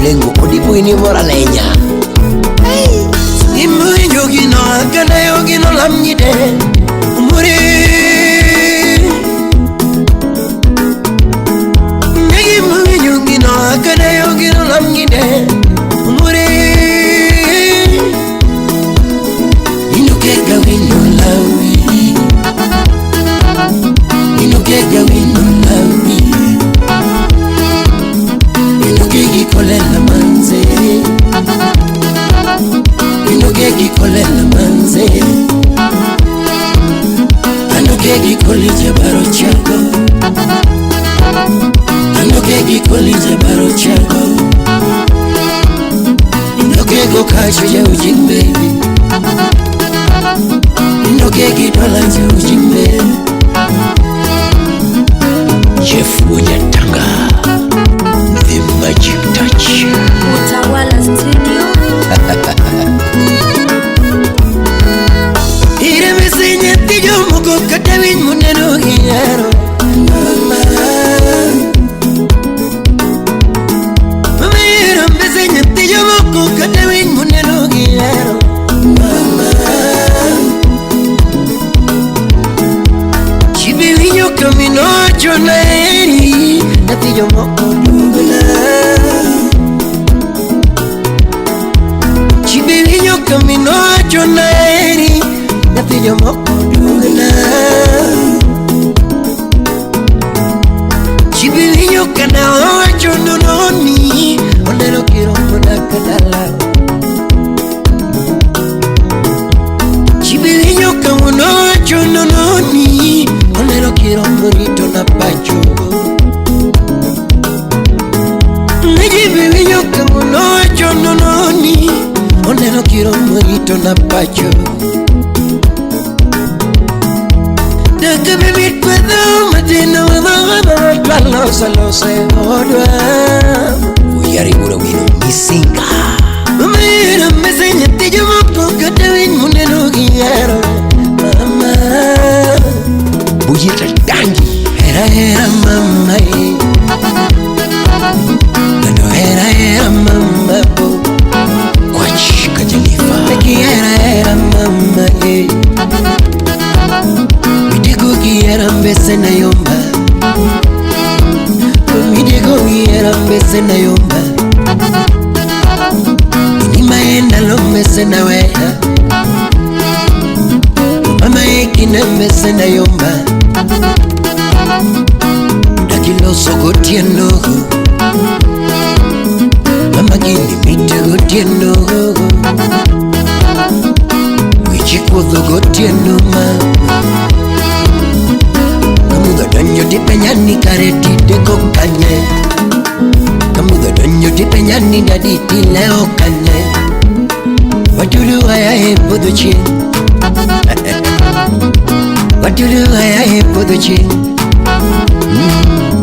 lengo odipo ini mora lenya imu yogino akana yogino lamnyide umuri imu yogino akana yogino lamnyide umuri inokega wino lawi inokega wino lawi inokegi kolela manze inokegi kolela manze anokegi kolije baro chago anokegi kolije baro chago inokego kacho ya ujing baby inokegi dola ya ujing baby Jeff Munyatanga The Magic Touch Utawala Studio Ire mesenye tijo muko katawin muneno hiyaro Mama ire mesenye tijo muko katawin muneno hiyaro Mama Chibi winyo kamino chonaeri Natijo moko dugla Chibi winyo kamino chonaeri Natijo moko dugla Chibi winyo kana ocho nononi Onero kiro muna kadala Chibi winyo kamuno ocho nononi Onero kiro murito na pacho Chibi winyo kamuno ocho nononi Onero kiro murito na pacho Daka bibit kwado matino Losa odwa Uyari ura wino misinga Mira mesenye tijo moko katawin muneno giyaro Mama Bujita dangi Era mama Nano era mama bo Kwach kajalifa Neki era mama Midego giyara mbese na yomba Midego giyara mbese na yomba Inimaenda lo mbese na wea Mama ekina mbese na yomba Dakilo sogo tieno Mama gini mitego tieno Wichiko thogo tieno mama Kamuda donyo di penyani kareti deko kanye Kamuda donyo di penyani daditi leo kanye Wadulu haya hepodo chin Wadulu haya hepodo chin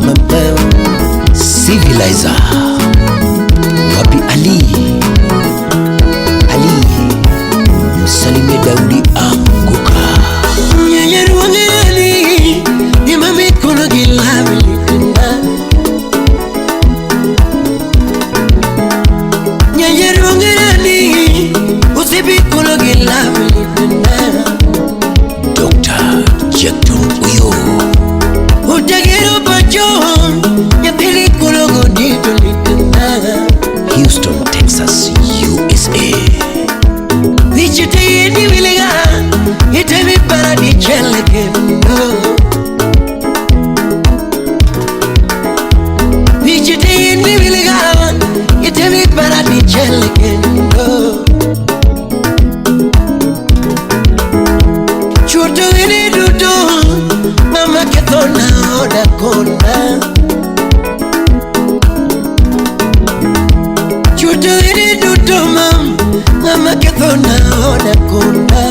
Mama Civilizer Wapi Ali Salime Daudi Anguka Nyanyaru wange Ali Imami kono gilabili kunda Nyanyaru wange Ali Usibi kono gilabili kunda Dr. Jekton Uyo Utagiro Bajon Nyapili kono godito likunda Houston, Texas, USA Vichite yedi wiliga Ite mi paradi chele kendo Vichite yedi wiliga Ite mi paradi chele kendo Chuto wini dudu Mama ketona oda kona Chuto wini dudu mama ketona oda kona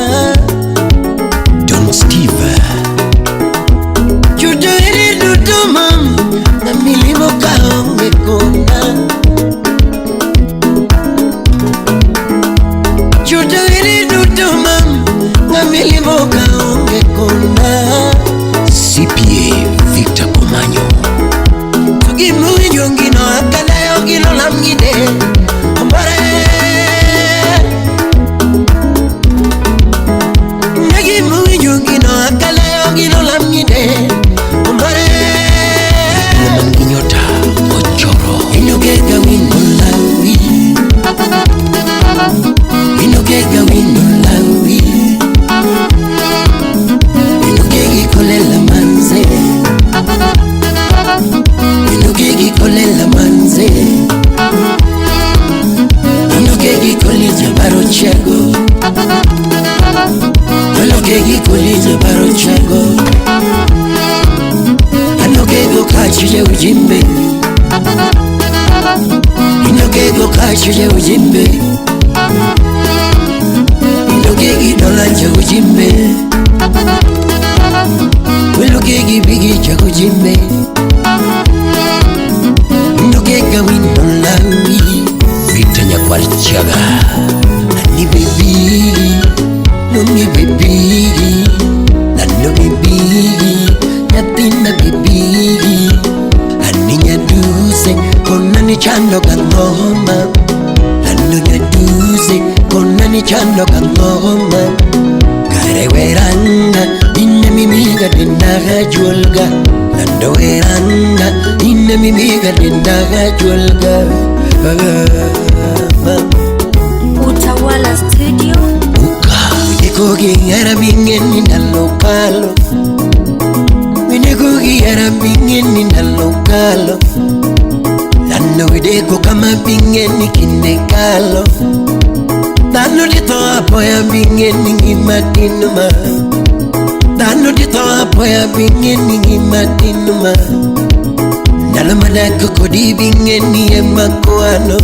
Don Steve Chuto wini dudu na milimo kaonge kona Chuto wini dudu na milimo kaonge kona CPA Victor Komanyo Tugimu yongino akala yongino lamgide chago Olo que gikuliza baro chago Ano que go kachi ujimbe Ino que go kachi ujimbe Ino que gidolanja ujimbe Olo que gibigi chago ujimbe Ino que gawino lawi Vitanya kwa chaga Ani baby No me baby No baby Natina baby Aninya duse Kona ni chando kangoma Aninya duse Kona ni chando kangoma Kare weranga Inne mimiga dendaga julga Nando weranga Inne mimiga dendaga julga Utawala Studio Cooking at a bing in the local. We ne cookie at a bing in the local. Lando we de cookama bing in the calo. Lando di top boy a bing in Matinuma. Lando di top boy a bing in Matinuma. Nalamada cocodi bing in Macuano.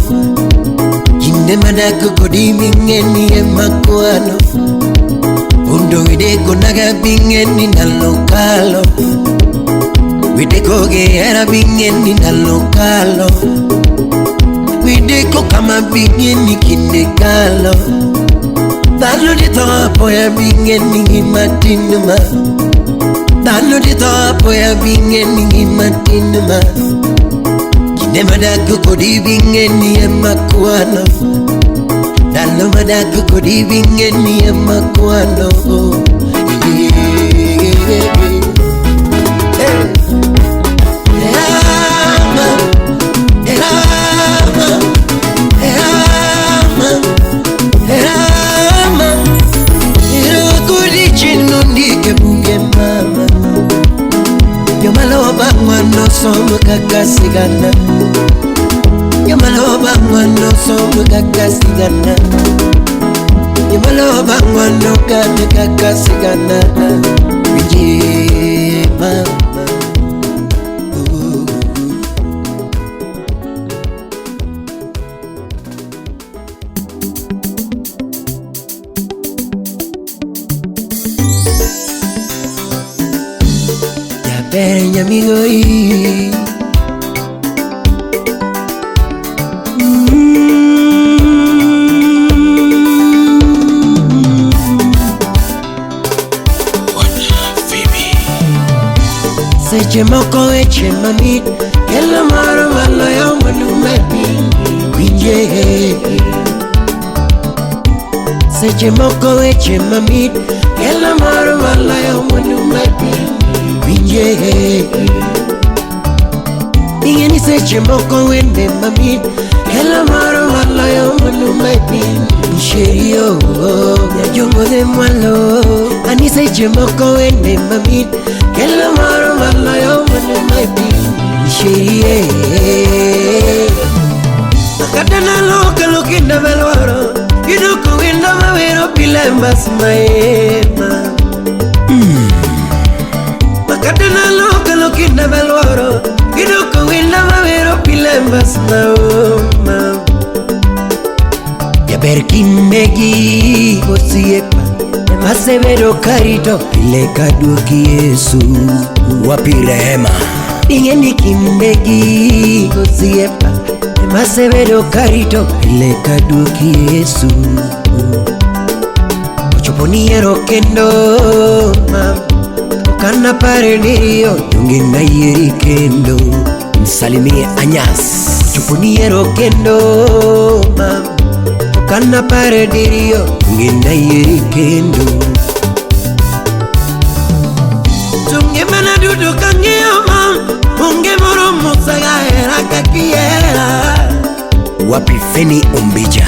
Inde madako kodi bing in Macuano. Undo videko naga bingeni na lokalo Videko ge era bingeni na lokalo Videko kama bingeni kindekalo Dalo di topo ya bingeni Matinuma Dalo di topo ya bingeni Matinuma Kine madako kodi bingeni ya Macuano Dalo madako kodi bingeni ya Macuano Mano somo kakasigana Yamaloba mano somo kakasigana Yamaloba mano kakasigana Vijay mama Peña amigo y se chemoko eche mamit que la maro malo yo manu mepi winje se chemoko eche mamit que la maro malo yo manu mepi Ingeni se chemoko wende mamit Kela maro wala yo manu maipin Sherio ya jongo de malo Ani se chemoko wende mamit Kela maro wala yo manu maipin Sherie Makadana loka lokinda velwaro Iduku winda mawero pilembas maema Makadana loka lokinda velwaro Iduku winda mawero pilembas maoma Ya berkindegi osiepa Masevero karito Pileka duki Yesu Wapirema Ingeni kindegi osiepa Masevero karito Pileka duki Yesu Ochoponiero kendo mama Kana pare nirio Yungina yeri kendo Msalimie Anyas Chupuniero kendo mam Kana pare nirio Yungina yeri kendo Tunge mana dudu kangiyo mam Unge moro musaga era kakiera Wapi Feni Umbija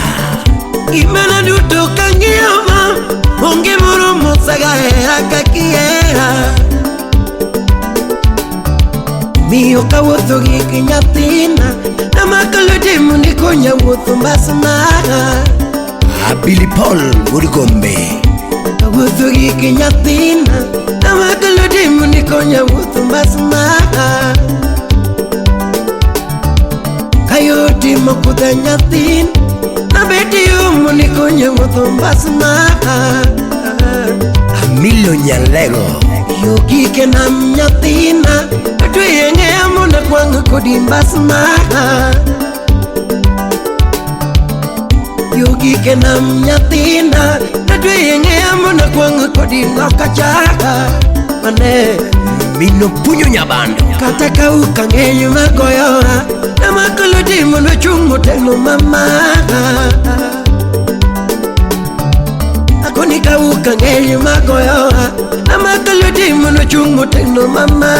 Imana dudu kangiyo mam Unge moro musaga era kakiera Mio kawotho gi kinyatina Na makalo timu ni konya wotho mbasana Billy Paul Murigombe Wuotho gi kinyathina Namakalo dimu nikonya wuotho masma Kayo timo kudha nyathin Nabeti umu nikonya wuotho masma Amilo Nyalego Yogi kenam nyathina Atweyenge amuna kwanga kodi masma Yogi kenam nyathina Natweyenge amuna kwanga kodi ngokachaka Mane Mino punyo nyabando Kata kauka ngenyu makoyoha Namakalo dimu nochungo teno mama Akoni kauka ngenyu makoyoha Namakalo dimu nochungo teno mama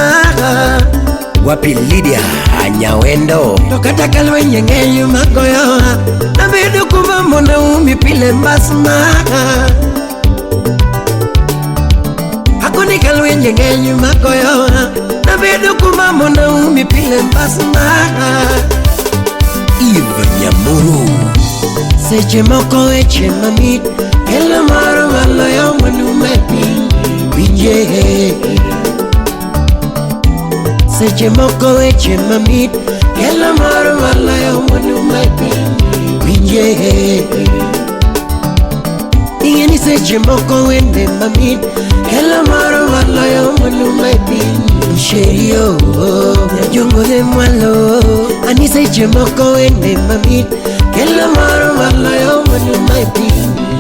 Wapi Lydia Anyawendo Tokata kalwenye ngenyu makoyoha Nabedo kubambo na umipile mbasma Akoni kalwenye ngenyu makoyoha Nabedo kubambo na umipile mbasma Eve Nyamuru Seche moko eche mamit Kela maro maloyo manumepi Winje Seche moko eche mamit Kela maro maloyo manumepi Winje Ingeni seche moko wende mamit Kela maro maloyo manumepi Sherio Nyajungo de mwalo Ani seche moko wende mamit Kela maro maloyo manumepi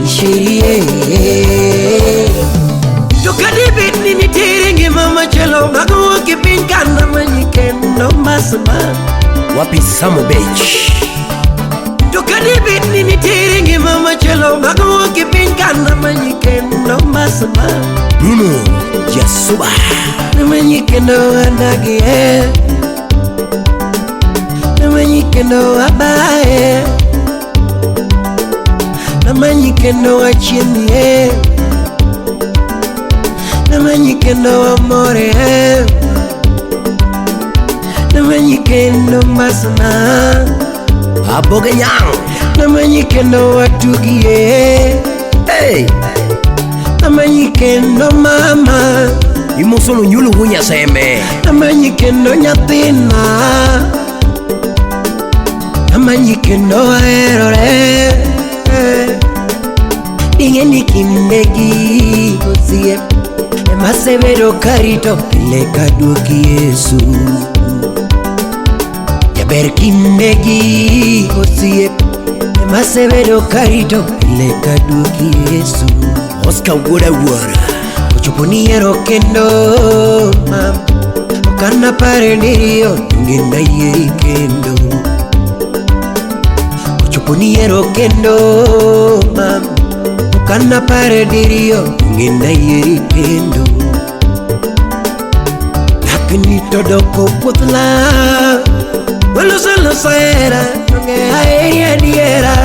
Sherie Tukadibit ni nitiringi mama chelo Bago wakipinkana manyikendo masama Wapi Samo Beach Tukadibit ni nitiringi mama chelo Bago wakipinkana manyikendo masama Bruno Jasuba Namanyikendo anagie Namanyikendo abae Namanyikendo achinie Namanyikendo amore Namanyikendo masana Aboga nyang Namanyikendo atugie Hey Namanyikendo mama Imosono nyulu hunya seme Namanyikendo nyathina Namanyikendo aerore Ingeni kindegi Osie Emasevero karito Kileka duki Yesu Yaber kindegi Osie Emasevero karito Kileka duki Yesu Oscar Wura Wura Ochuponiero kendo mam Okana pare nirio Ngenda yeri kendo Ochuponiero kendo mam Okana pare nirio Ngenda yeri kendo Lakini todoko putla Walo solo saera Nonge aeri adiera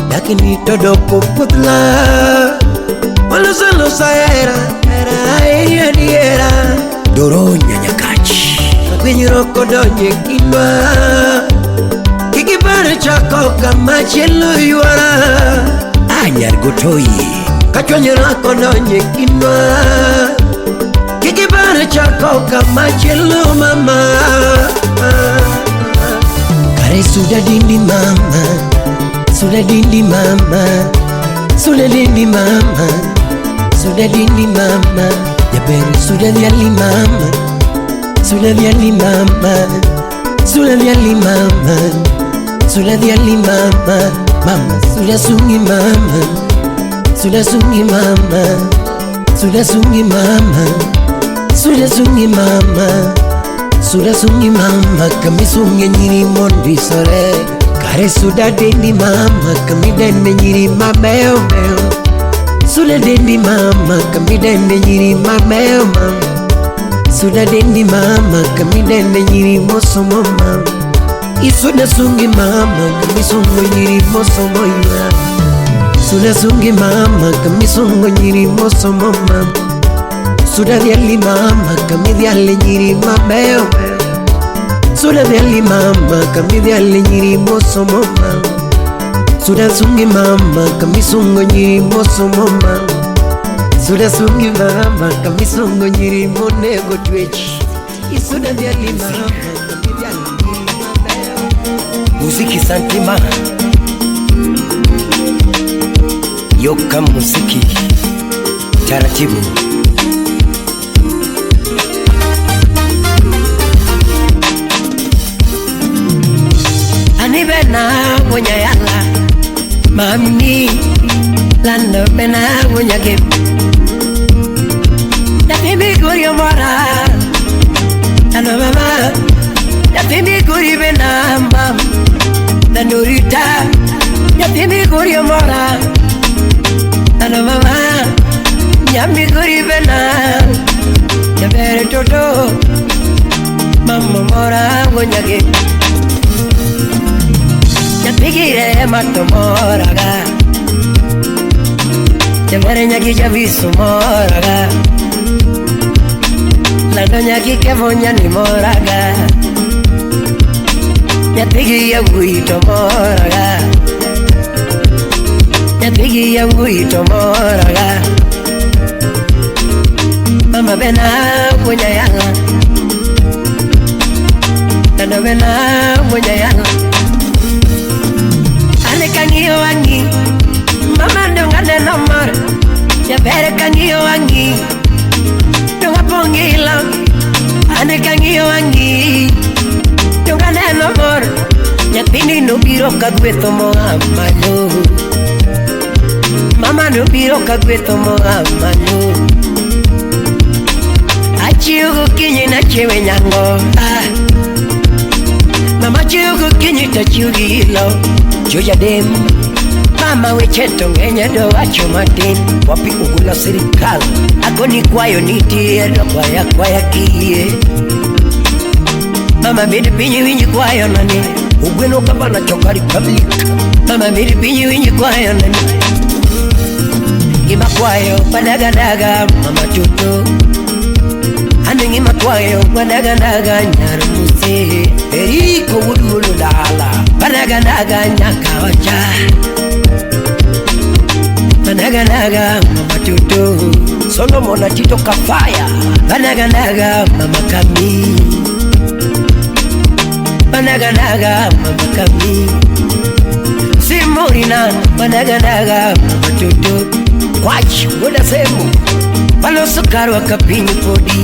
Lakini todoko putla Walo solo saera Era aeri adiera Doro nyanyakachi Kwenye roko donye kinwa Kikipare chako kama chelo yuara Anyar gotoi Kachwenye roko donye kinwa Kikipare chako kama chelo mama Kare suda dindi mama Suda dindi mama Suda dindi mama Suda dindi mama Yaberu suda vyali mama Suda vyali mama Suda vyali mama Suda vyali mama Mama suda sungi mama Suda sungi mama Suda sungi mama Suda sungi mama Suda sungi mama Kami sungi nyiri mondi sore Kare suda dindi mama Kami dende nyiri mabeo meo Suda dindi mama Kami dende nyiri mabeo mama Suda dindi mama Kami dende nyiri moso mama Isuda sungi mama Kami sungo nyiri moso moya Suda sungi mama Kami sungo nyiri moso mama Suda vyali mama Kami vyali nyiri mabeo Suda vyali mama Kami vyali nyiri moso mama Suda sungi mama kamisungo nyiri moso mama. Suda sungi mama kamisungo nyiri monego twechi. Isuda vyali mama muziki santima. Yoka muziki taratibu. Ani bena wonya yala mami lando bena wonya game. Dati mi guri mora ano mama. Dati mi guri bena mam danurita. Dati mi guri mora ano mama. Yami guri bena yabere toto mama mora wonya game. Yapigire mato moraga Yamere nyaki javisu moraga Lando nyaki kevonya ni moraga Yapigi ya guito moraga Yapigi ya guito moraga Mama bena punya yanga Lando bena punya yanga Kangiyo wangi mama ndongane nomor ya bere kangiyo wangi ndonga pongila ane kangiyo wangi ndongane nomor ya pini no biro kagweto mo amalo mama no biro kagweto mo amalo achiugo kinyi na chewe nyango mama chiugo kinyi tachiugilo Joja dem mama wecheto ngenya do wacho matin wapi ugula serikali akoni kwayo nitie do kwaya kiye mama bidi pinyi winyi kwayo nani ugweno kabana choka republic mama bidi pinyi winyi kwayo nani ngima kwayo padagadaga mama chuto ane ngima kwayo padagadaga nyarumuse eriko wudulu dala padagadaga nyakawacha padagadaga mama chuto Solomon Tito Kafaya padagadaga mama kami padagadaga mama kami Simorina padagadaga mama chuto kwachi wada semu palo sukari wakapinyi podi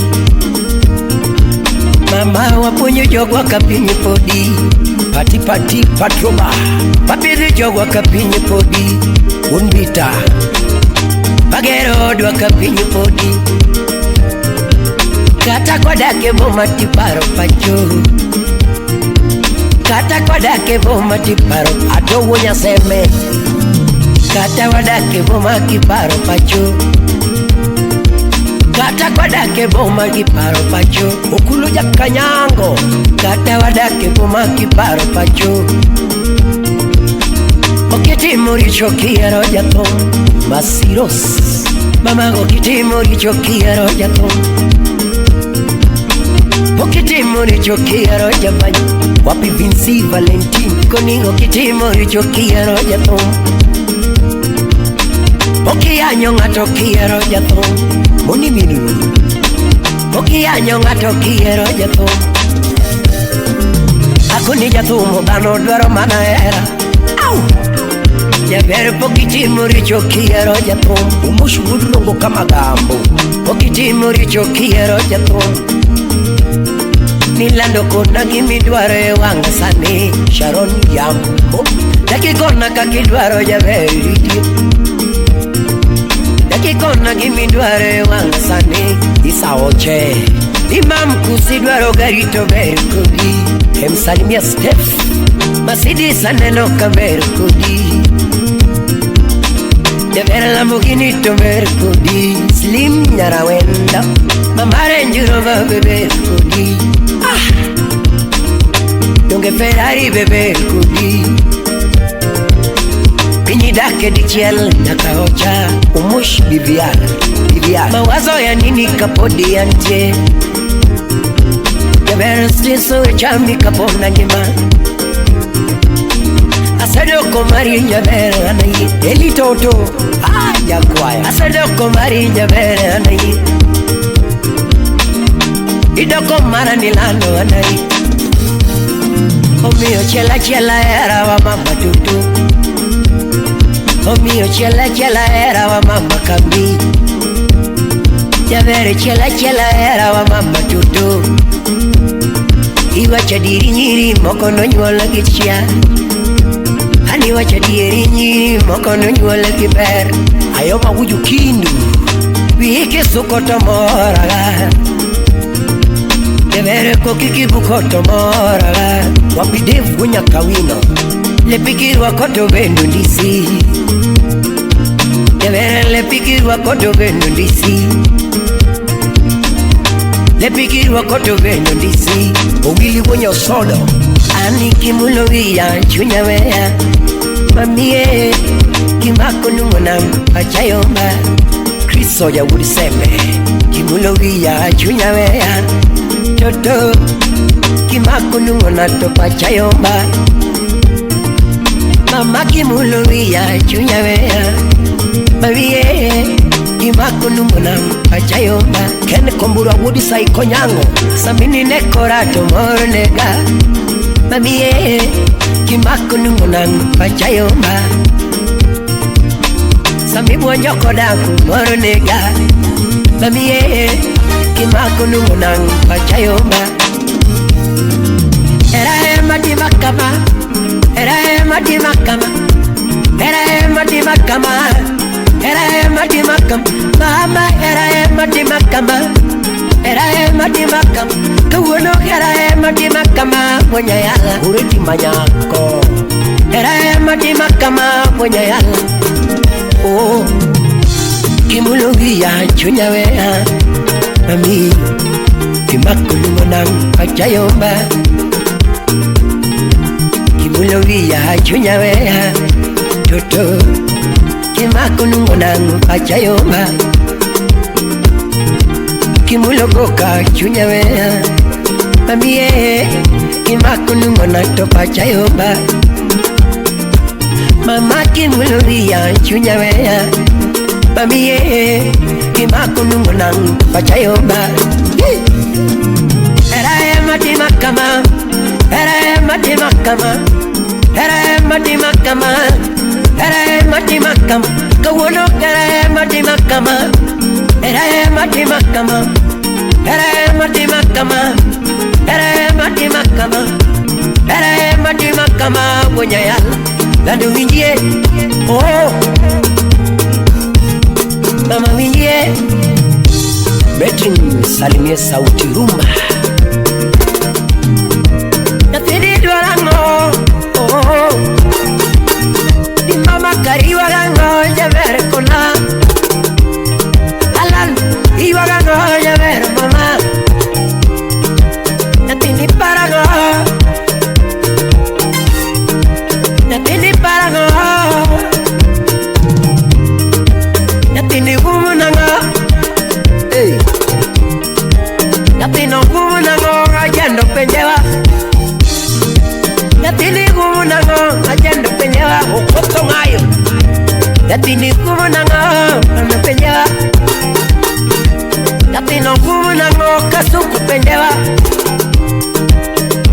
mama wapunyo jogo wakapinyi podi pati patroma papiri jogo wakapinyi podi unbita bagero do wakapinyi podi kata kwa dake boma tiparo pacho kata kwa dake boma tiparo ato wonya seme kata wadake boma kiparo pacho kata wadake boma kiparo pacho ukulu ja kanyango kata wadake boma kiparo pacho okiti muri chokiero jato masiros mama okiti muri chokiero jato okiti muri chokiero jabanyi wapi Vinci Valentine koningo okiti muri chokiero jato Okianyo ngato kiero jato Moni minu Okianyo ngato kiero jato Aku ni jato mobano dwaro mana era Au Jabere pokiti muricho kiero jato Umushu udulongo kama gambo Pokiti muricho kiero jato Nilando kona gimi dwaro wanga sani Sharon Yambo Laki kona kakidwaro jabere Kikona gimi dware wanga sani Isa oche Imam kusi dwaro garito berkudi Emsalimia Steph Masidi saneno ka berkudi Devere Lamborghini to berkudi Slim nyara wenda Mamare njuro va berkudi Donge Ferrari berkudi Pinyi dake di chiel nyaka ocha Umush Viviana Mawazo ya nini kapodi ya nje Jabere stiso echami kapona njima Asedo Asadoko marinya bere anayi Eli toto ya kwaya Asadoko marinya bere anayi Idoko marani lano anayi Omio chela chela era wa mama tutu Omio chela chela era wa mama kambi Javere chela chela era wa mama tutu Iwa chadiri nyiri moko no nyuola gichia Ani wa chadiri nyiri moko no nyuola giber Ayoma wuju kindu Wike sukoto moraga Javere kokiki bukoto moraga Wapidevu gunya kawino Lepikiri wakoto bendu ndisi Javere lepikiri wakoto bendu ndisi Lepikiri wakoto bendu ndisi Owili wonyo solo Ani kimulo wia chunya wea Mamie Kimako nungonang achayomba Kristo ya wuriseme Kimulo wia chunya wea Toto Kimako nungonato pachayomba Mama kimulo wia chunya wea Mamie Kimako nungonang achayomba Kene kombura wudi saiko nyango Samini nekorato moronega Mamie Kimako nungonang achayomba Sami buonjoko daku moronega Mamie Kimako nungonang achayomba Era mati makama Era mati makama Era mati makama Era mati makam Mama era mati makama Era mati makam Kuwono era mati makama Mwenye yala Uriti manyako Era mati makama Mwenye yala Oh Kimulugi ya chunya wea Mami Kimako nungonang achayomba Kimulugi ya chunya wea Toto Kimako nungonang achayomba Kimulogoka chunya wea Mamie Kimako nungonang topachayomba Mama kimulogia chunya wea Mamie Kimako nungonang topachayomba Era mati makama Era mati makama Era mati makama Era mati makam Kawono era mati makama Era mati makama Era mati makama Era mati makama Era mati makama Bonya yala Lando winjie Oh Mama winjie Betrin salimie sauti rumba Natidi dwarango Oh Di mama kariwa gango Javere kona Alal Iwa gango Javere mama Natini parago Natini parago Natini gumunanga Hey Natino gumunanga Ajendo penjewa Natini gumunanga Ajendo penjewa Ukoto ngayo Natini gumunanga Ano penjewa Natino gumunanga Kasuku penjewa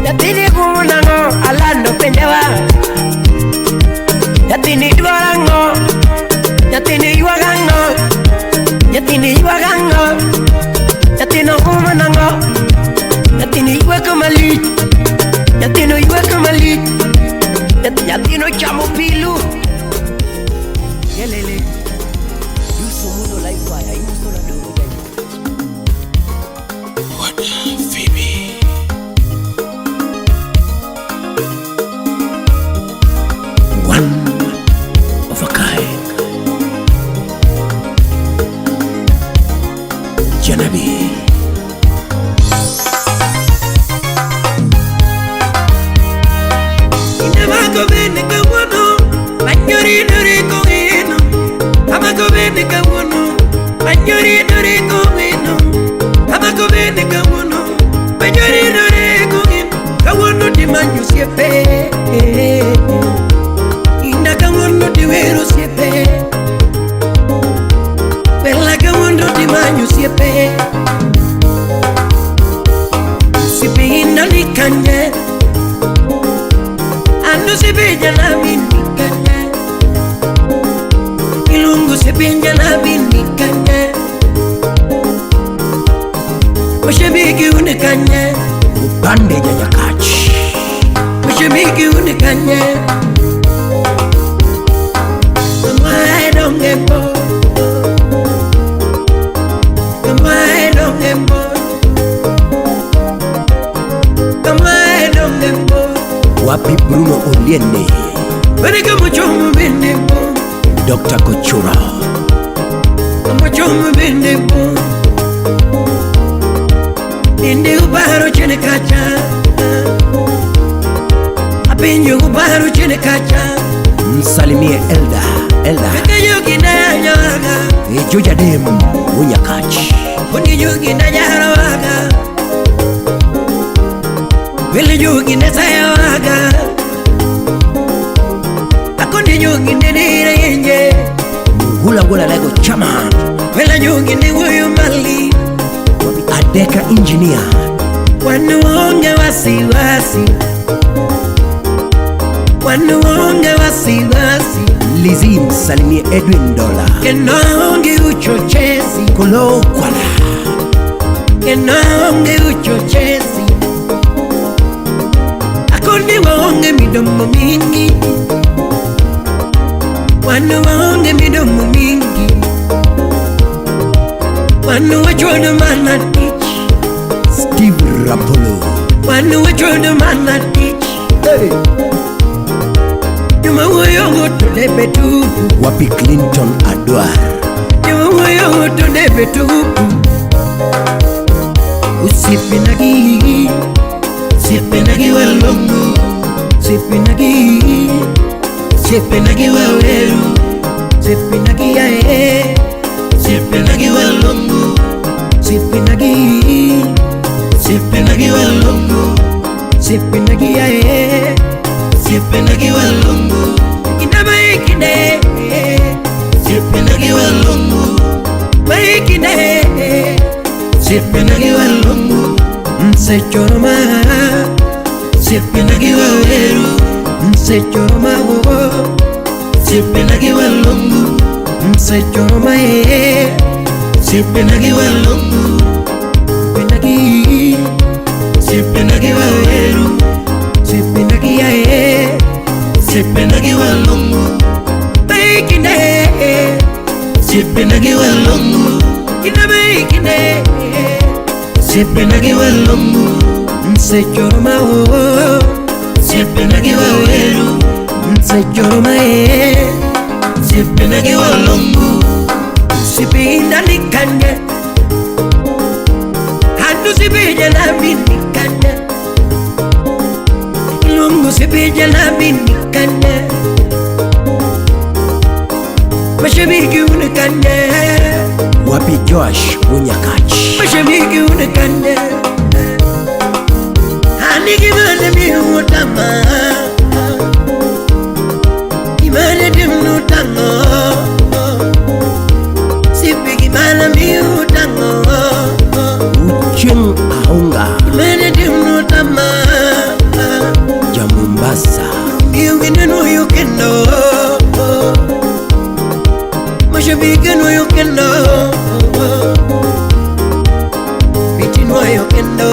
Natini gumunanga Alando penjewa Natini dwarango Natini yuagango Natini yuagango Natino gumunanga Natini yuakamali Natino yuakamali Natino chamopilu Yelele Yusu muno laifaya Yusu na duru jani What Phoebe One of a kind Janabi Inamago bene kawono Manyori nuri kongino Amago bene kawono Manyori nuri kongino Amago bene kawono Manyori nuri kongino Kawono di manju siepe sepenya na binikanya, ilungu sepenya na binikanya, mashabiki unikanya, upande Nyakachi, mashabiki unikanya, kama dongembo, kama dongembo, kama dongembo. Wapi Bruno Oliene, Bereka Mochomo Bendebo, Dr. Kochura, Mochomo Bendebo, Inde Ubaro Chenekacha, Apenyo Ubaro Chenekacha, Msalimie Elda, Kakayoki na Nyaga, Ejoja Dem, Nyakachi, Kuniyoki na Nyarawaga, Wele Yogi na Sayawaga, Akoni Yogi na Nirayenje, Hula Lego Chaman, Wele Yogi na Woyumali, Adeka Engineer, Wanuonge wasiwasi, Wanuonge wasiwasi, Lizzie Msalimie Edwin Dola, Kenoonge uchochezi, Kolo Kwala, Kenoonge uchochezi, Akoni waonge midomo mingi, Wanu waonge midomo mingi, Wanu wachodo mana teach, Steve Rapolo, Wanu wachodo mana teach, hey. Yuma woyo tulebe tu, Wapi Clinton Adwar, Yuma woyo tulebe tu, Usipinagi, Sipinagi walongo, Sipinagi, Sipinagi waweru, Sipinagi yae, Sipinagi walongo, Sipinagi, Sipinagi walongo, Sipinagi yae, Sipinagi walongo, Inabaikine, Sipinagi walongo, Baikine, Sipinagi walongo, Msechoroma, Sipinagi waweru, Msechoroma wo, Sipinagi walongo, Msechoroma Sipinagi walongo, Sipinagi, Sipinagi waweru, Sipinagi Sipinagi walongo, Baikine, Sipinagi walongo, Inabaikine, Sipinagi walongo, Msechoroma wo, Sipinagi waweru, Msechoroma Sipinagi walongo, Sipinda nikanya, Handu sipija na binikanya, Ilungu sipija na binikanya, Mashabiki unikanya, Wapi Josh Nyakachi, Mashabiki unikanya, Hani gimana mi utama, Gimana dimnu tango, Sipi gimana mi utango, Ucheng Ahunga, Gimana dimnu tama, Jamumbasa, Miungine no yukendo, Mashabiki no yukendo, Miti no yukendo,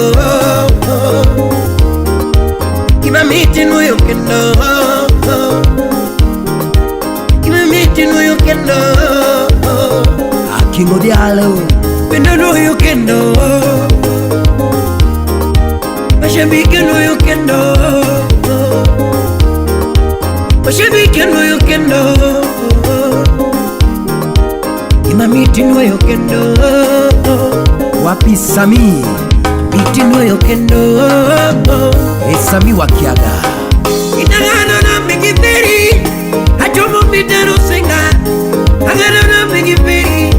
Miti no yukendo, Miti no yukendo, Akingo dialo, Pendo no yukendo, Mashabiki no yukendo, Mashabiki no yukendo, Miti no yukendo, Wapi Sami, Miti no yukendo, Sami Wakiaga, Itagano na mingiperi, Hajomo mitaru singa, Agano na mingiperi,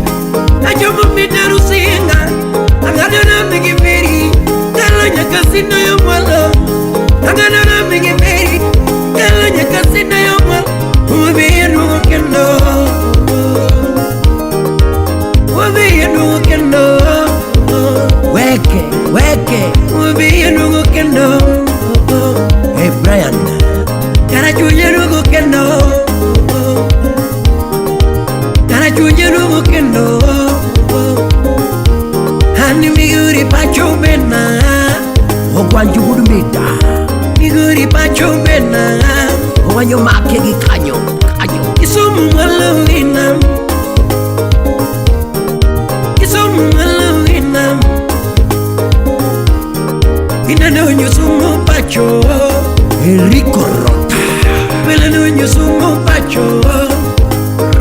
Hajomo mitaru singa, Agano na mingiperi, Kalo Nyakasino yomwalo, Agano na mingiperi, Kalo Nyakasino yomwalo, Uwe nugu kendo, Uwe nugu kendo, Weke, Uwe nugu kendo, Wanju Gudumida Iguri pacho bena Wanyo make gi kanyo Isumu malawinam Isumu malawinam Inano nyusumu pacho Enrico Rota Melano nyusumu pacho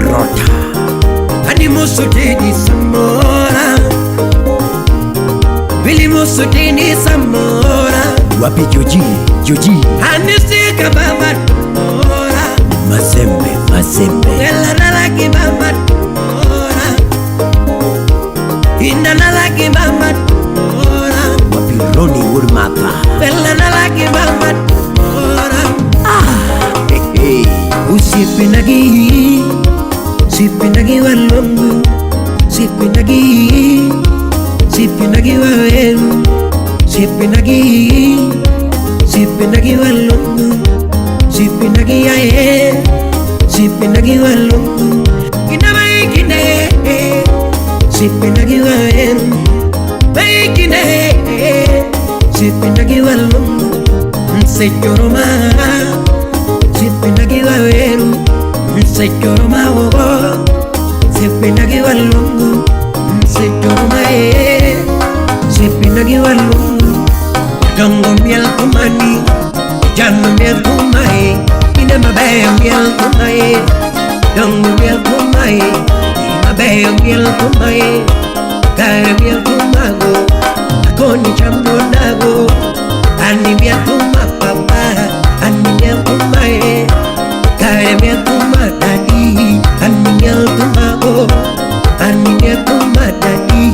Rota Animoso tedi samora Wilimoso tedi samora Wapi Joji Anisika baba mora Mazembe Ela nalaki baba mora Inda nalaki baba mora Wapi Roni Urmata Ela nalaki baba mora Hey Usipinagi walongu Sipinagi wawelu Sipinagi walongu Sipinagi yae Sipinagi walongu Kinamai kine Sipinagi wawelu Baikine Sipinagi walongu Nsechoroma Sipinagi wawelu Nsechoroma wogo Sipinagi walongu Nsechoroma Sipinagi walongu Dongo miel kumani Jano miel kumai Ina mabaya miel kumai Dongo miel kumai Mabaya miel kumai Kaya miel kumago Akoni chambo nago Ani miel kumapapa Ani miel kumai Kaya miel kumadadi Ani miel kumago Ani miel kumadadi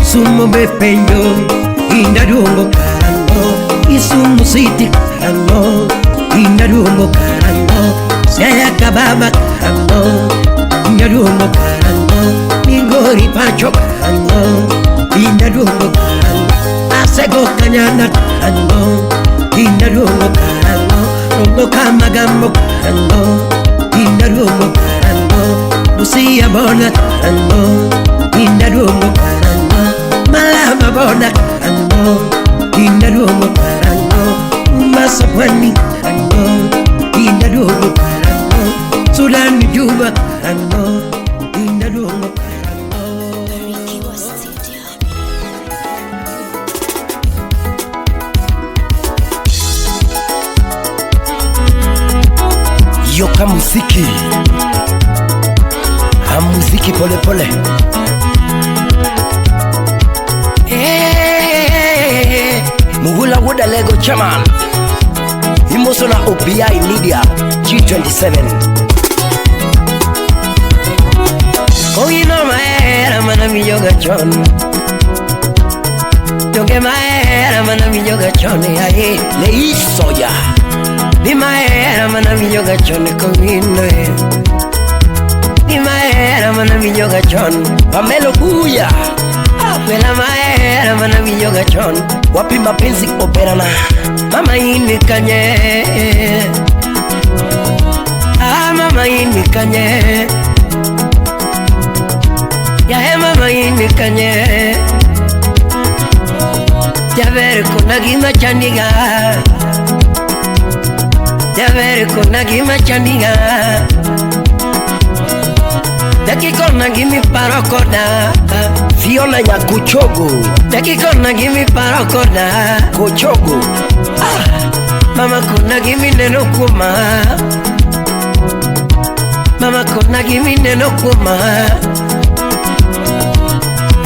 Sumo bepenyo Indarungo karango Isumu siti karango Indarungo karango Saya kababa karango Indarungo karango Mingori pacho karango Indarungo karango Asego kanyana karango Indarungo karango Rongo kamagambo karango Indarungo karango Lucia bona karango Indarungo karango Malama bona karango Indarungo karango Masapwani karango Indarungo karango Sulani Juba karango Indarungo karango Yoka muziki muziki pole pole Muhula Wuda Lego Chairman Imoso na OPI Media G27 Oyino maera mana mi yoga chon Yoge maera mana mi yoga chon Aye Lei Soya Di maera mana mi yoga chon Kongino Di maera mana mi yoga chon Pamelo Buya Wela maera mana mi yoga chon Wapi mapenzi operana Mama ini kanye Mama ini kanye Ya mama ini kanye Ya ver kuna gima chandiga Ya ver kuna gima chandiga Daki kona gimi parokoda Fiona ya Kuchogo Daki kona gimi parokoda Kuchogo Mama kuna gimi neno kuma Mama kuna gimi neno kuma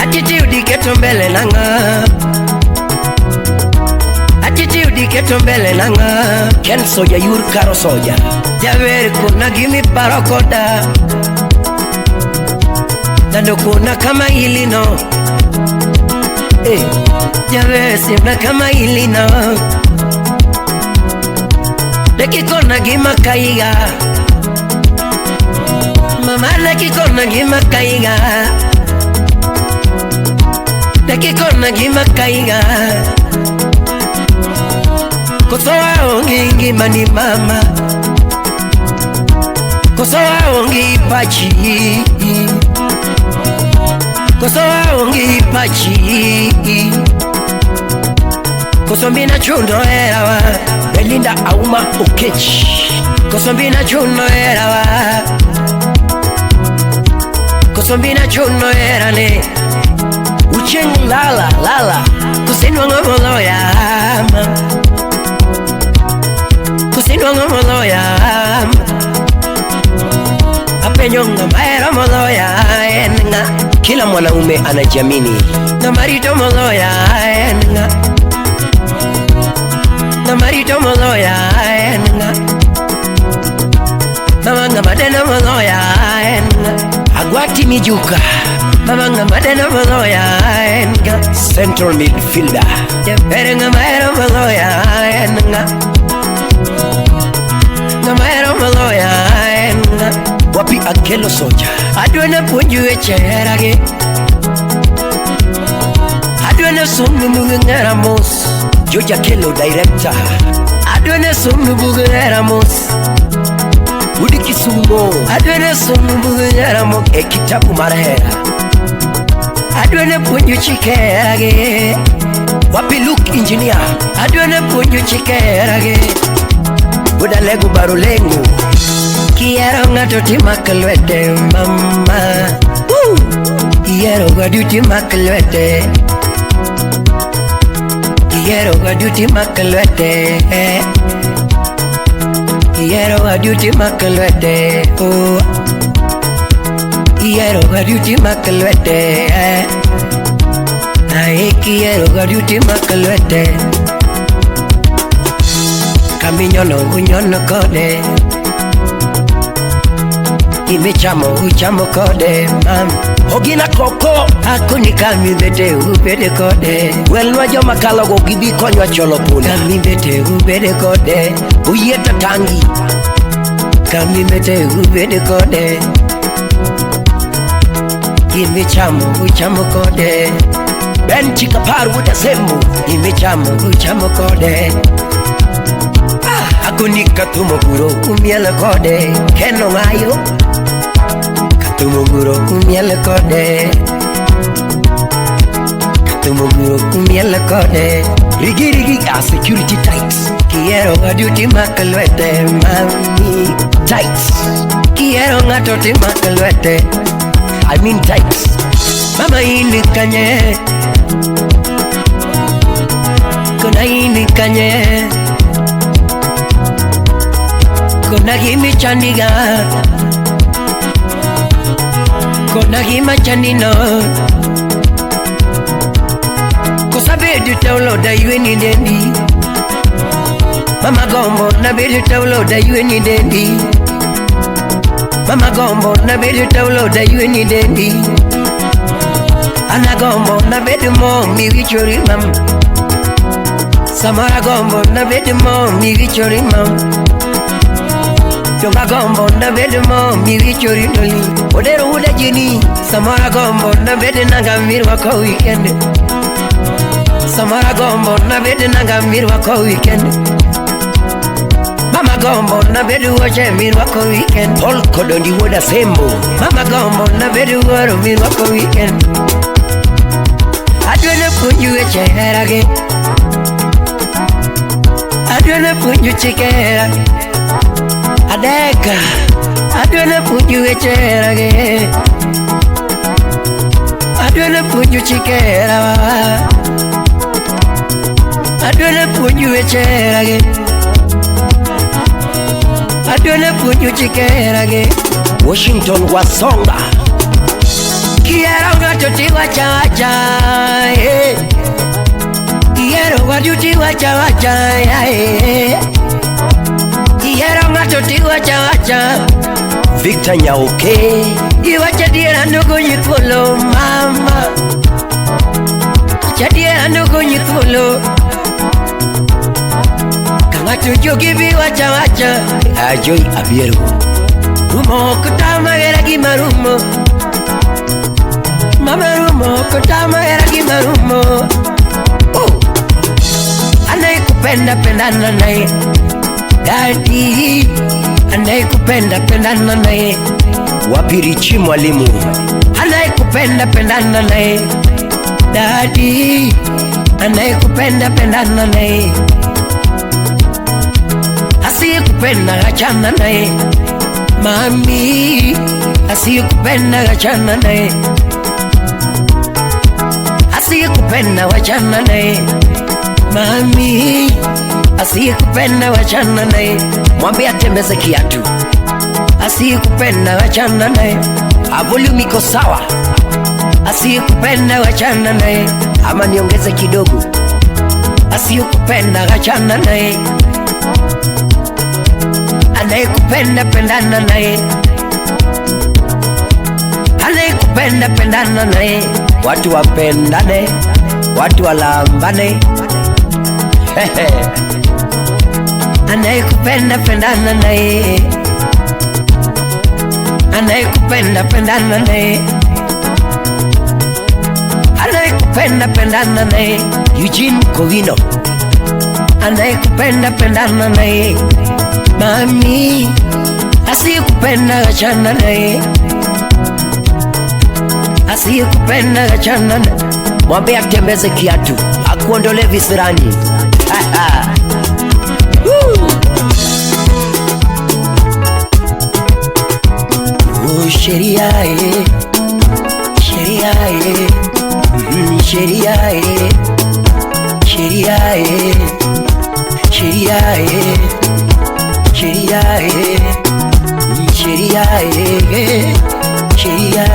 Atiti udiketo mbele nanga Atiti udiketo mbele nanga Ken Soya Yur Karo Soya Javer kuna gimi parokoda Nando kuna kama hili no Javer simna kama hili no Leki kona gima kaiga Mama leki kona gima kaiga Leki kona gima kaiga Kosoa ongi ngima ni mama Kosoa ongi pachi koso waongi pachi koso mbina chuno erawa Belinda Auma Okech koso mbina chuno erawa koso mbina chuno erane Ucheng lala kusinwa ngomoloya kusinwa ngomoloya apenyonga maera moloya enga kila mwanaume anajiamini na marito moloya enga na marito moloya enga mama madena moloya enga Agwati Mijuka Mamanga madena maloya enga central midfielder Jeperenga maero maloya enga Ngamaero maloya enga Wapi Akelo Soja Adwena punju echerage Adwena sumu mugengera mos Joja Kelo director Adwena sumu mugengera mos Udi Kisumo Adwene sumu mugera mo ekitabu marahera Adwene punju chikerage Wapi Luke engineer Adwene punju chikerage Buda legu barulengu Kiero ngato timakalwete mama Kiero gadu timakalwete Kiero gadu timakalwete Quiero aduti makalwete oh Quiero aduti makalwete Ay quiero aduti makalwete Caminyono unyono kode Imichamo uchamo kode mam Ogina koko Akuni kami bete ubede kode Welwa joma kalogo gibi konywa cholo puna Kami bete ubede kode Uyeta tangi Kami bete ubede kode Imichamo uchamo kode Ben chikaparu utasembu Imichamo uchamo kode Akuni katumo guro umiela kode Keno ngayo Katumuguro umiele kode Katumuguro umiele kode Rigi security tights Quiero aduti makalwete mami Tights Quiero ngatoti makalwete I mean tights Mama ini kanye Kona ini kanye Kona gimi chandiga Kona gima chanino Kosa bedu taulo da yueni dendi Mama gombo na bedu taulo da yueni dendi Mama gombo na bedu taulo da yueni dendi Ana gombo na bedu mo mi wichori mam Samara gombo na bedu mo mi wichori mam Jonga gombo na bede mo mi wichori noli Odero uda jini Samara gombo na bede nanga mirwa kwa weekend Samara gombo na bede nanga mirwa kwa weekend Mama gombo na bede uoche mirwa kwa weekend Paul Kodondi woda sembo Mama gombo na bede uoro mirwa kwa weekend Adwene punju echerage Adwene punju chikera Adeka Adwene punju echerage Adwene punju chikera Adwene punju echerage Adwene punju chikerage Washington Wasonga Quiero gato wacha Quiero gato wacha Quiero gato wacha Victor Nyauke Iwacha diera ndugu nyikulo mama Chadiera ndugu nyikulo Kama tujogi wacha Ajoy Abiero Rumo kutama era gimarumo Mama rumo kutama era gimarumo Oh Anayekupenda pendana naye Daddy Anayekupenda pendana naye Wapirichi mwalimu anayekupenda pendana naye. Daddy, anayekupenda pendana naye. Asiyekupenda achana naye. Mami, asiyekupenda achana naye. Asiyekupenda wachana naye. Mami, asiyekupenda wachana naye. Mwambie atembeze kiatu. Asiyekupenda wachana naye. Volume iko sawa. Asiyekupenda wachana naye. Ama niongeze kidogo. Asiyekupenda wachana naye. Anayekupenda pendana naye. Anayekupenda pendana naye. Watu wapendane, watu walambane. Anayekupenda pendana naye. Anayekupenda pendana naye. Anayekupenda pendana naye. Eugene Covino. Anayekupenda pendana naye. Mami, asiyekupenda achana naye. Asiyekupenda achana naye. Mwambie atembeze kiatu, akuondole visirani. Sheria sheria sheria sheria sheria sheria sheria sheria sheria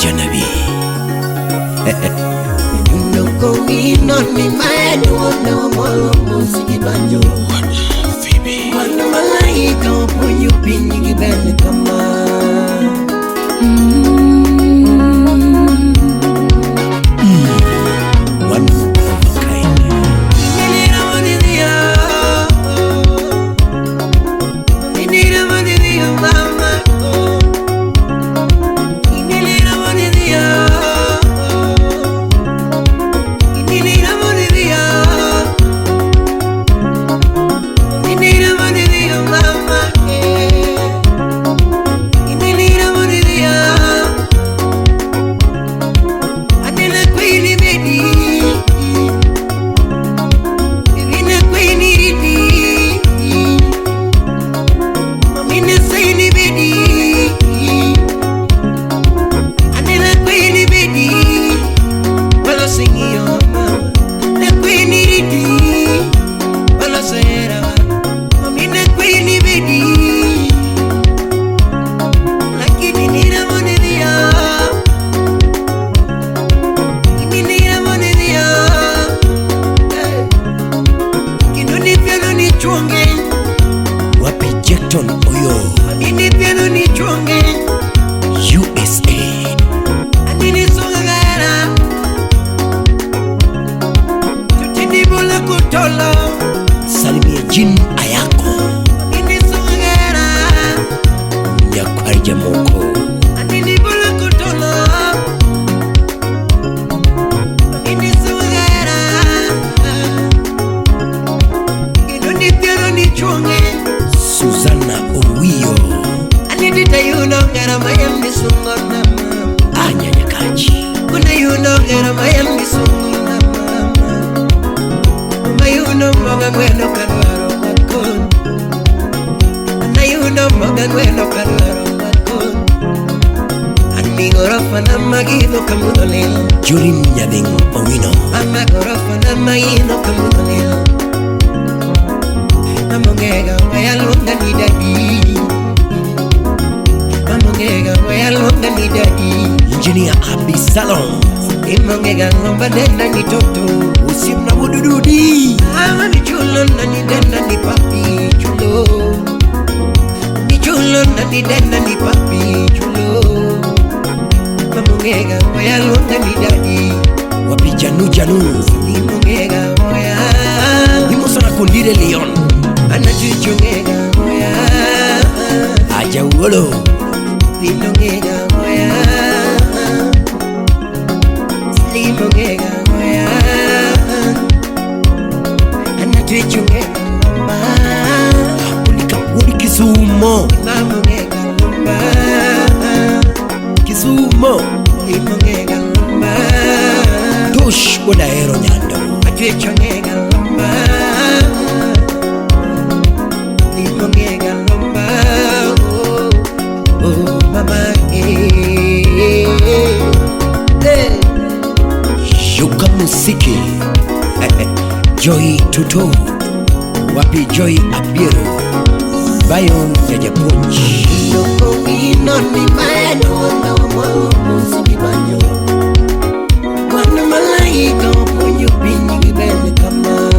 Janabi. No going on me mind, no more music banjo. One malaika when you been you been come one of a kind. Salimia Jin Ayako. Nyakwarja Moko. Susanna Owio. Anya Nyakachi. Jurin Nyading Owino. Engineer Abby Salon. Imongega ngomba denda ni toto usimna budududi ama ni chulo na ni denda ni papi chulo ni chulo na ni denda ni papi chulo Mamongega moya longa ni dadi wapi janu Imongega moya Imosana kundire Leon Anajuchongega moya Aja uolo Imongega moya Imongega moya Anajuchongega lomba Ulika uli Kisumo Mamongega lomba Kisumo Imongega lomba Tush boda ero nyando Anajuchongega lomba Imongega lomba Oh mama Shuka musiki Joy Tuto wapi Joy Abiero Bayon Jajapunch Yoko wino ni mayano na musiki banyo Wana malaika wapunyo pinyi gibele kama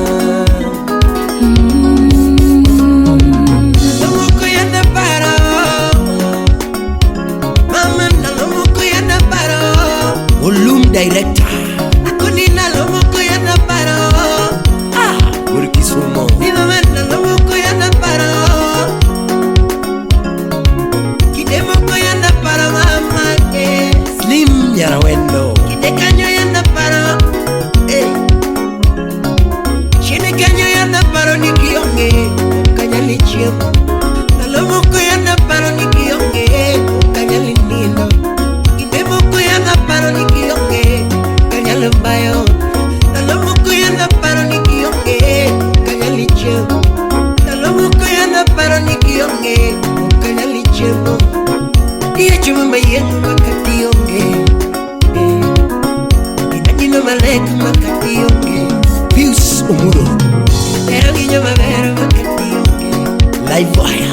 Lomoko ya nabaro Mama na lomoko ya nabaro Ulum director Akunina lomoko ya nabaro Uri Kisumo Mama na lomoko ya nabaro Kidemoko ya nabaro mama Slim Nyarawendo Kidekanyo ya nabaro Shinekanyo ya nabaro ni kionge Kanyali chiemo Nalomoko ya nabaro ni kionge Kanyali nino Kidemoko ya nabaro ni kionge Kanyali mbayo Nalomoko ya nabaro ni kionge Kanyali chiemo Nalomoko ya nabaro ni kionge Kanyali chiemo Iya chuma mayengu makati yonge Inajino malek makati yonge Pius Umuro Pero ginyo mabero makati yonge Live wire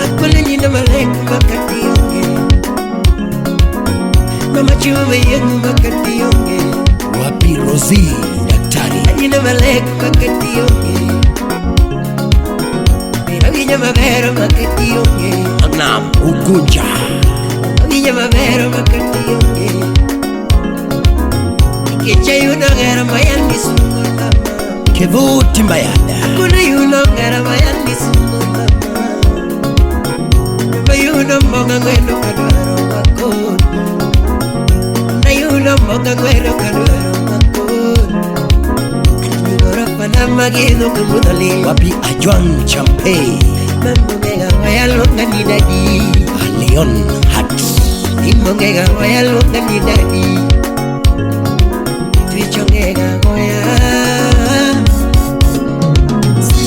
Akule njino malek makati yonge Mama chuma mayengu makati yonge Wapi Rosie daktari Inajino malek makati yonge Pero ginyo mabero makati yonge Agnam Ugunja Ginyo mabero makati yonge Ikecha yuno gara mayani sungo kama Kevo Timbayada Kuna yuno gara mayani sungo kama Nama yuno mbonga ngweno kadwaro wako Na yuno mbonga ngweno kadwaro wako Anigora pana magino kumudali Wapi Ajwang Champe Mamongega wayalonga ni dadi Leon Hats Imongega wayalonga ni dadi Twichongega goya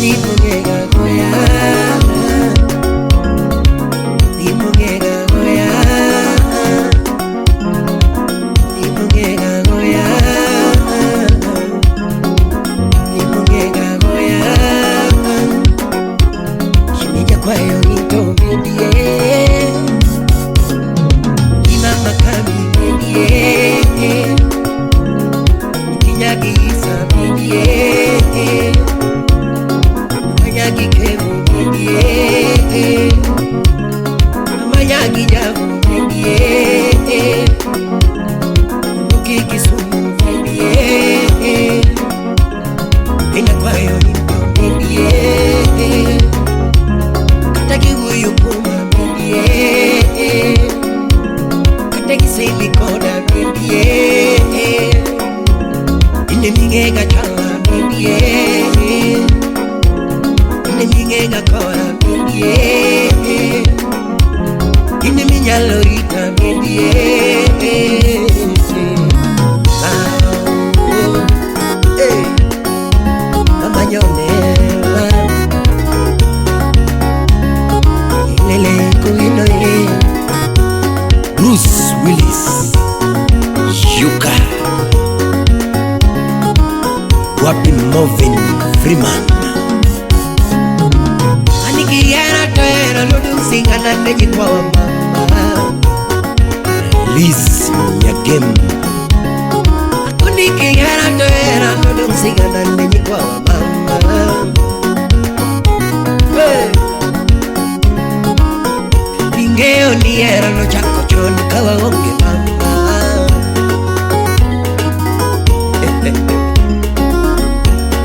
Imongega goya Imongega goya Imongega goya Imongega goya Shimija kwayo nito bidie Imama kami bidie Kinyagi isa bidie Manyagi kevu bidie Manyagi javu bidie Muki Kisumu bidie Ina kwayo nito bidie Kataki huyu kuma bidie Kataki silikona bidie Ine mingega chala bidie Ine mingega kora bidie Ine minyalorita bidie Mama nyonela Ilele kuino Bruce Willis Yuka Wapi Marvin Freeman Aniki yara toera ludu singana neji kwa mama Liz Nyagem no dong sigana nenyi kwa mama. Ingeo ni era no chako chon kawa onge mama.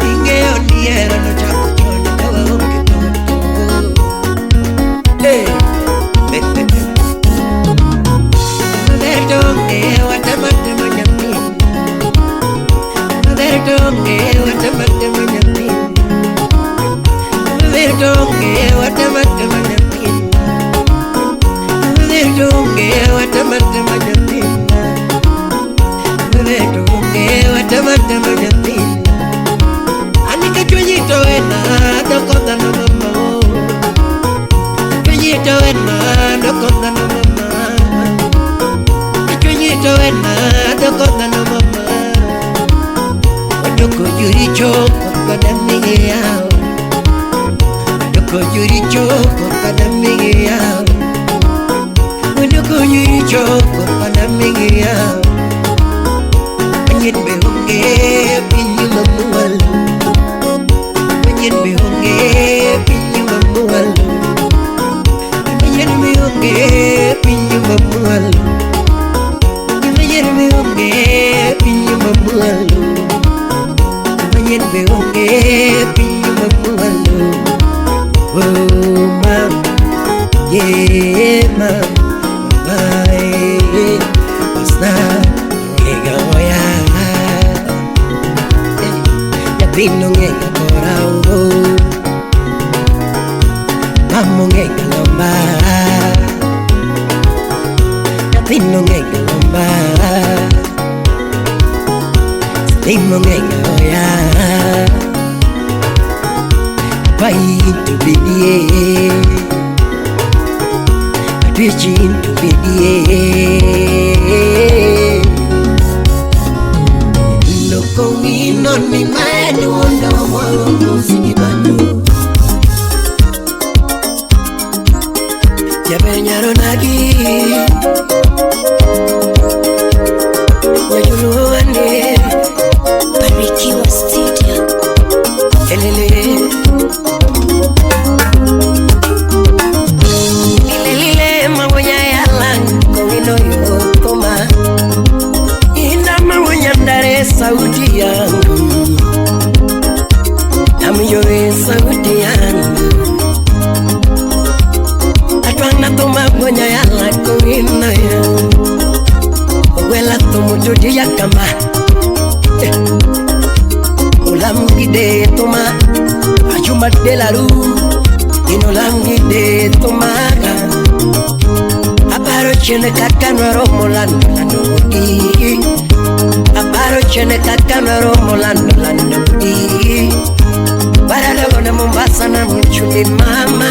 Ingeo ni era no chako chon kawa onge mama. Verdonge watamate manyapin. Verdonge watamate manyapin. Verdonge watamate manyapin. Verdonge watamate manyapin. Verdonge watamate manyapin. Anika chonyito ena dokonda no mama. Chonyito ena dokonda no mama. Chonyito ena dokonda no mama. Doko yuri choko kada mingi yao. Doko yuri choko kada mingi yao. Doko yuri choko kada mingi yao. Panyin behonge pinyu mamual. Panyin behonge pinyu mamual. Panyin behonge pinyu mamual. Panyin behonge pinyu mamual. Yen behonge pinyu mamualo. Oh mam, yeah mam, bye. Pasna ngega moya, ya pino ngega korao. Mamu ngega lomba, ya pino ngega lomba. Timo ngega oya. Pai to bidie, atwichi to bidie. No komi non mi manu no mo sinibanu. Jabenyaro nagi, wajulu ane. Barikiwa Studio. Elele mawonya yalang kongino yotoma. Ina mawonya ndare sauti yangu. Namiyoe sauti yangu. Atwana toma mawonya yalang kongino yangu. Wela tomo jodi yakama. Olamgide toma Ajuma de la rue Inolamgide tomaga Abaro chene kakanaro molando lando budi Abaro chene kakanaro molando lando budi Baralogo na Mombasa na mchuli mama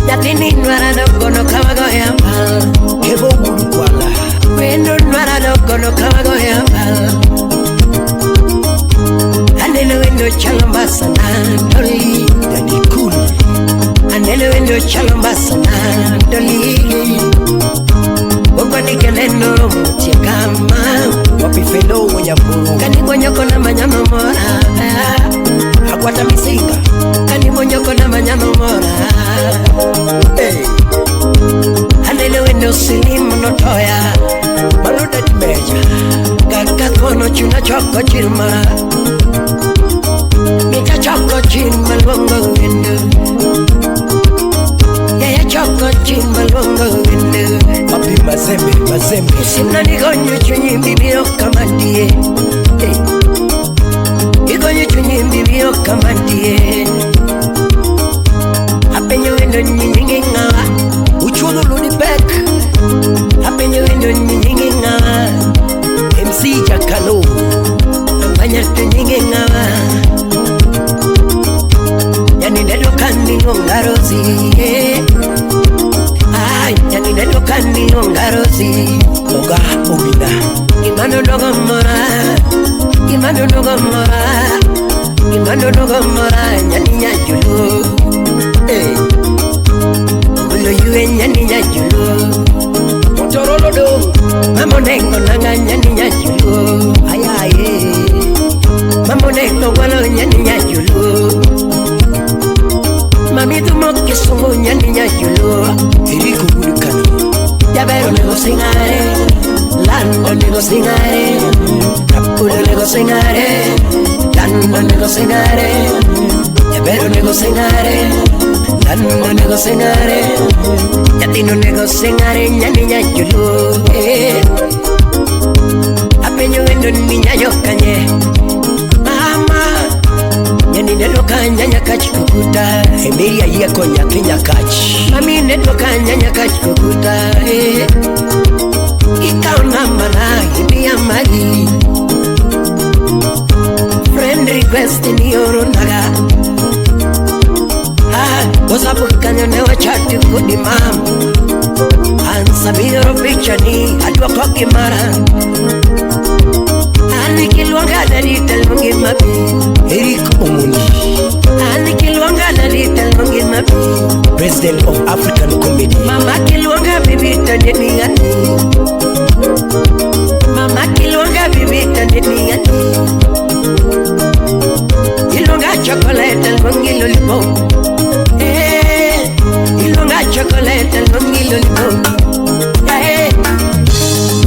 Yatini nwaradogo no kawago yambal Ebo buru wala Wendo nwaradogo no kawago yambal Anelo wendo chalomba sana doli Dadi cool Anelo wendo chalomba sana doli Wogwani keneno mtie kama Wapi felo wanyapuru Kani monyoko na manyano mora Hakwata misika Kani monyoko na manyano mora Anelo wendo silimu notoya Maluda di meja Kaka kono chuna choko chirma Mika choko chirma longo windu Yaya choko chirma longo windu Papi mazembe Sina nigonyo chunyi mbibio kamandie Nigonyo chunyi mbibio kamandie Apenyo windu nyingi ngawa Uchuno luni bek Apenyo windu nyingi ngawa MC Jakalo Banyak nyingi ngawa Yani nendo kandi ngongarozi Ay, yani nendo kandi ngongarozi Oga, omina Imano dogo mora Imano dogo mora Imano dogo mora Yani nyajulu Ulo yue yani nyajulu Motorolo do Mamonengo nanga yani nyajulu Ayaye Moneko walo nyani nyayulu Mami tu moke songo nyani nyayulu Eriko Bulikano Yabero nego singare Lando nego singare Rapulo nego singare Lando nego singare Yabero nego singare Lando nego singare Yatino nego singare nyani nyayulu Apenyo endo niña yo kanye Nyani nedo kanya nyakachi kukuta Emeria yeko nyake nyakachi Mami nedo kanya nyakachi kukuta Ikao namana himi ya mali Friend request ni oro naga Wasabu kanyo newa chati kudi mam Ansa biro picha ni adwa koki mara Ani kilwanga dalita lungi mabi Eriko Omuni Ani kilwanga dalita lungi mabi President of African Comedy Mama kilwanga bibita nini ani Mama kilwanga bibita nini ani Kilwanga chocolate lungi lollipop Kilwanga chocolate lungi lollipop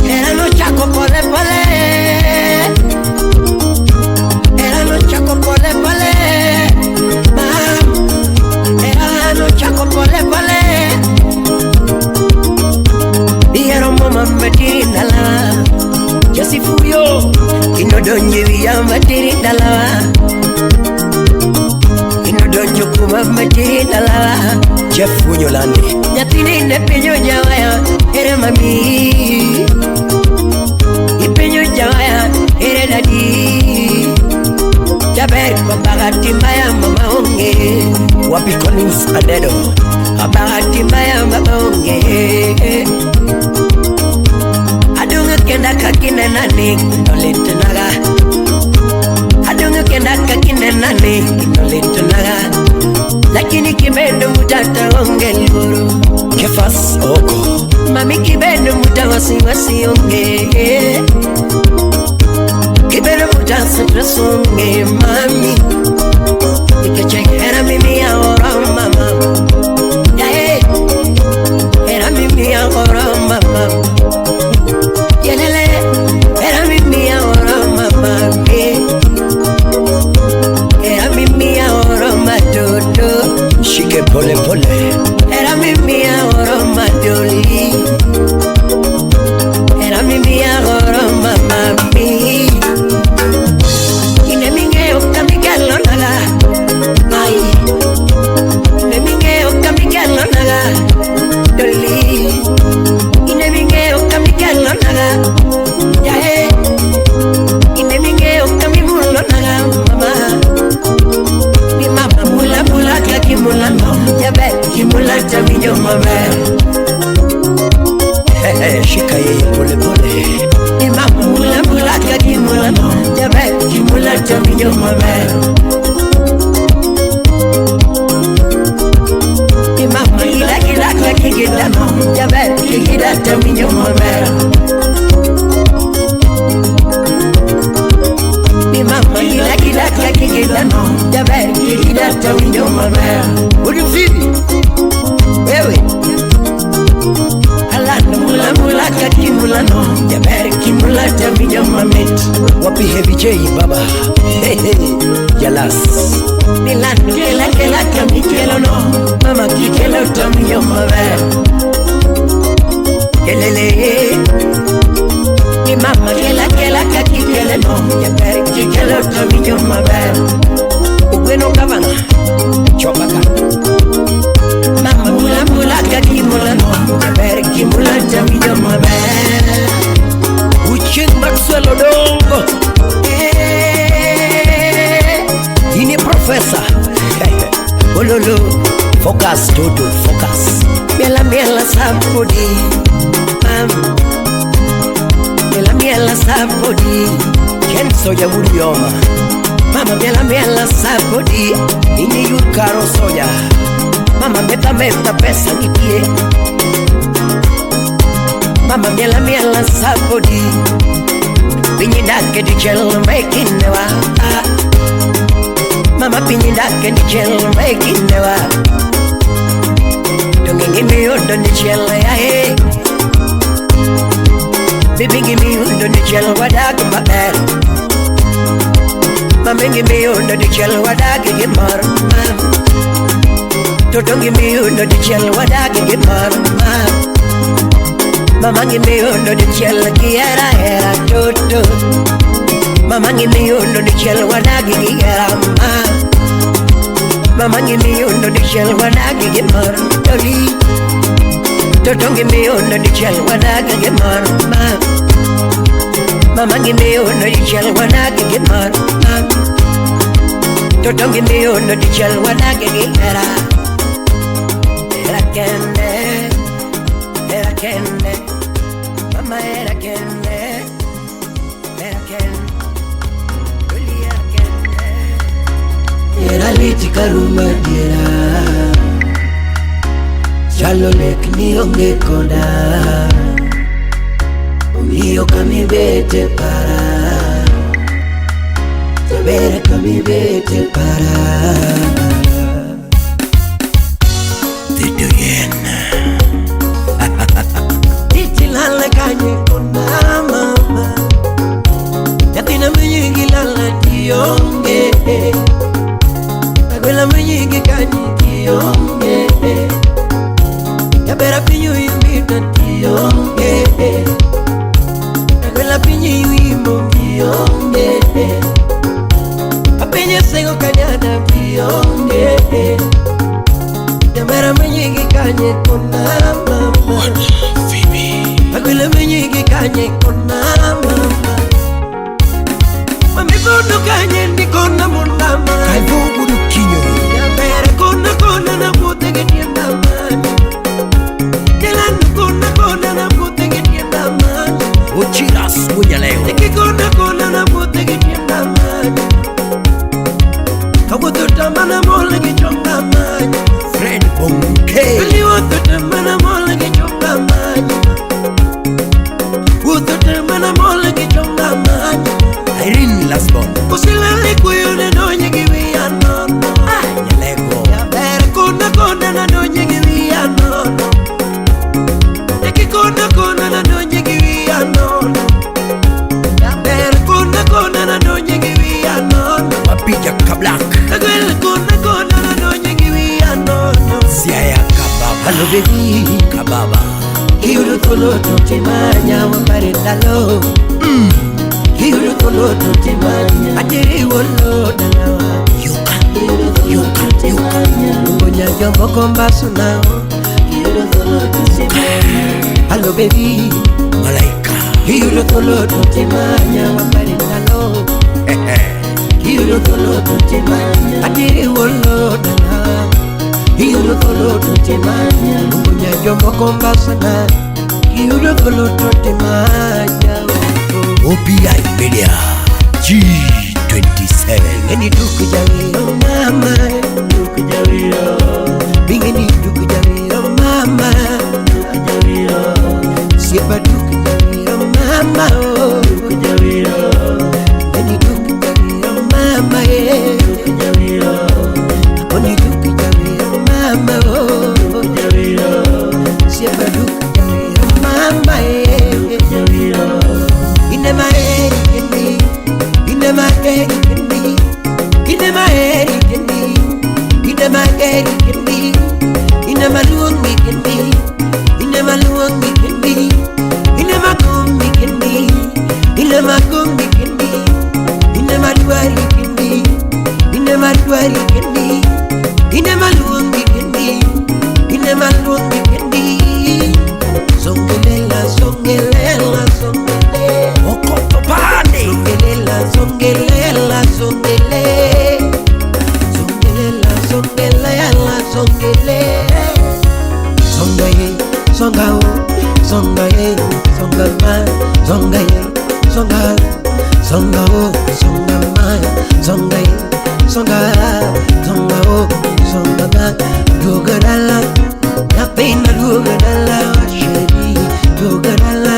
Era no chaco pole pole Inodonje via materi dalawa Inodonjo kuma materi dalawa Jeff Wunyolande Nyatini ne penyo jawaya ere mami Ipenyo jawaya ere dadi Jaber kwa bagati mbaya mama onge Wapi Collins Adedo Bagati mbaya mama onge Adunga kenda kakine nani Nolite naga Adunga kenda kakine nani Nolite naga Lakini kibendo mutata onge liburu Kefas Oko Mami kibendo muta wasi onge Kibendo muta santra songe mami Ikeche era mimi ya ora mama Era mimi ya ora mama Yelele, era mimi ahora mama Era mimi ahora matoto Shike pole pole Era mimi ahora madoli Era mimi ahora mama Ine minge okamigalo naga Ay Ine minge okamigalo naga Doli Ine minge okamigalo naga Yae Ine minge okamimulo naga mama Mi mama mula mula kaki mula no Yabe kimula taminyo mama Shika yeye pole pole Mi mama mula mula kaki mula no Yabe kimula taminyo mama Mi mama ila kila kaki gida no Yabe kikida taminyo mama Mama gila kaki gila no Jaber gila tawinyo mama Udufini Wewe Alana mula mula kaki mula no Jaber kimula tawinyo mamet Wapi Heavy J baba Yalas Milano kela kami kelo no Mama kikelo tawinyo mama Kelele Mi mama kela kaki kele no Jaber kikelo tawinyo mama Ugweno kavana Chopaka Mama mula mula kaki mula no Jaber kimula tawinyo mama Uchin Maxwell Odongo Ini professor Ololo Focus Toto Focus Miela sabodi Miela sabodi Kenso ya Wurioma Mama miela sabodi Ini Yukaro Soya Mama meta pesa nikie Mama miela sabodi Vinyi dake di chelo making newa Mama pinyinda kendi chel making newa Dongi ngimi undo ni chel ya he Bibi ngimi undo ni chel wadag mabel Mama ngimi undo ni chel wadag gimar Toto ngimi undo ni chel wadag gimar Mama ngimi undo ni chel kiera era toto Mama ngimi undo ni chel wadag kiera Mama ngimi undo ni chel wadag gimar Doli Toto ngimi undo ni chel wadag gimar Mama ngimi undo ni chel wadag gimar Toto ngimi undo ni chel wadag kiera Era kende Mama era kende Doli era kende Era liti karuma diera Chalo lek ni onge koda Omiyo kami bete para Tabere kami bete para Tito yen Titi lala kanye kona mama Yatina mnyingi lala dionge Agwela mnyingi kanye dionge Yabera pinyu yumita dionge Agwela pinyu yuimo dionge Apenye sego kanyana dionge Yabera mnyingi kanye kona mama Agwela mnyingi kanye kona mama Mamigono kanye ndikona mundama Kaivugu dukinyo Yabera kona na mute getienda mani Kelanu kona na mute getienda mani Uchiras munyaleo Niki kona na mute getienda mani Kawoto tamana mola gichonga mani Fred Bonke Kaliwoto tamana mola gichonga mani Woto tamana mola gichonga mani Irene Lasbon Kusilale kuyone donye giwia nono Nyalego Yabera kona na donye giwia nono Niki kona na donye giwia nono Yabera kona na donye giwia nono Mapija kablak Agwele kona na donye giwia nono Siaya kababa Hello baby Kababa Kiuru tolo tutimanya wapare dalo Kiuru tolo tutimanya Adiri wolo dalawa Yuka Mbonya jombo komba sunao Kiuru tolo tutimanya Hello baby Malaika Kiuru tolo tutimanya wapare dalo Kiuru tolo tutimanya Adiri wolo dalawa Kiuru tolo tutimanya Mbonya jombo komba sunao Kiuru tolo tutimanya OPI Media G27 Ngeni duku jawiro mama Duku jawiro Bingeni duku jawiro mama Duku jawiro Siapa duku jawiro mama Duku jawiro Ngeni duku jawiro mama Duku jawiro Ngeni duku jawiro mama Duku jawiro Siapa duku jawiro mama Duku jawiro Ine maeri kendi Ine maeri kendi Ine maeri kendi Ine maeri kendi Ine maluongi kendi Ine maluongi kendi Ine makumbi kendi Ine makumbi kendi Ine maluari kendi Ine maluari kendi Ine maluongi kendi Ine maluongi kendi Songelela songelela songelela Okoto Bande Songelela songelela songelela Songelela songelela Songaye songao Songaye songama Songaye songa Songao songama Songaye songa Songao songama Dugadala Napenda dugadala Sheri dugadala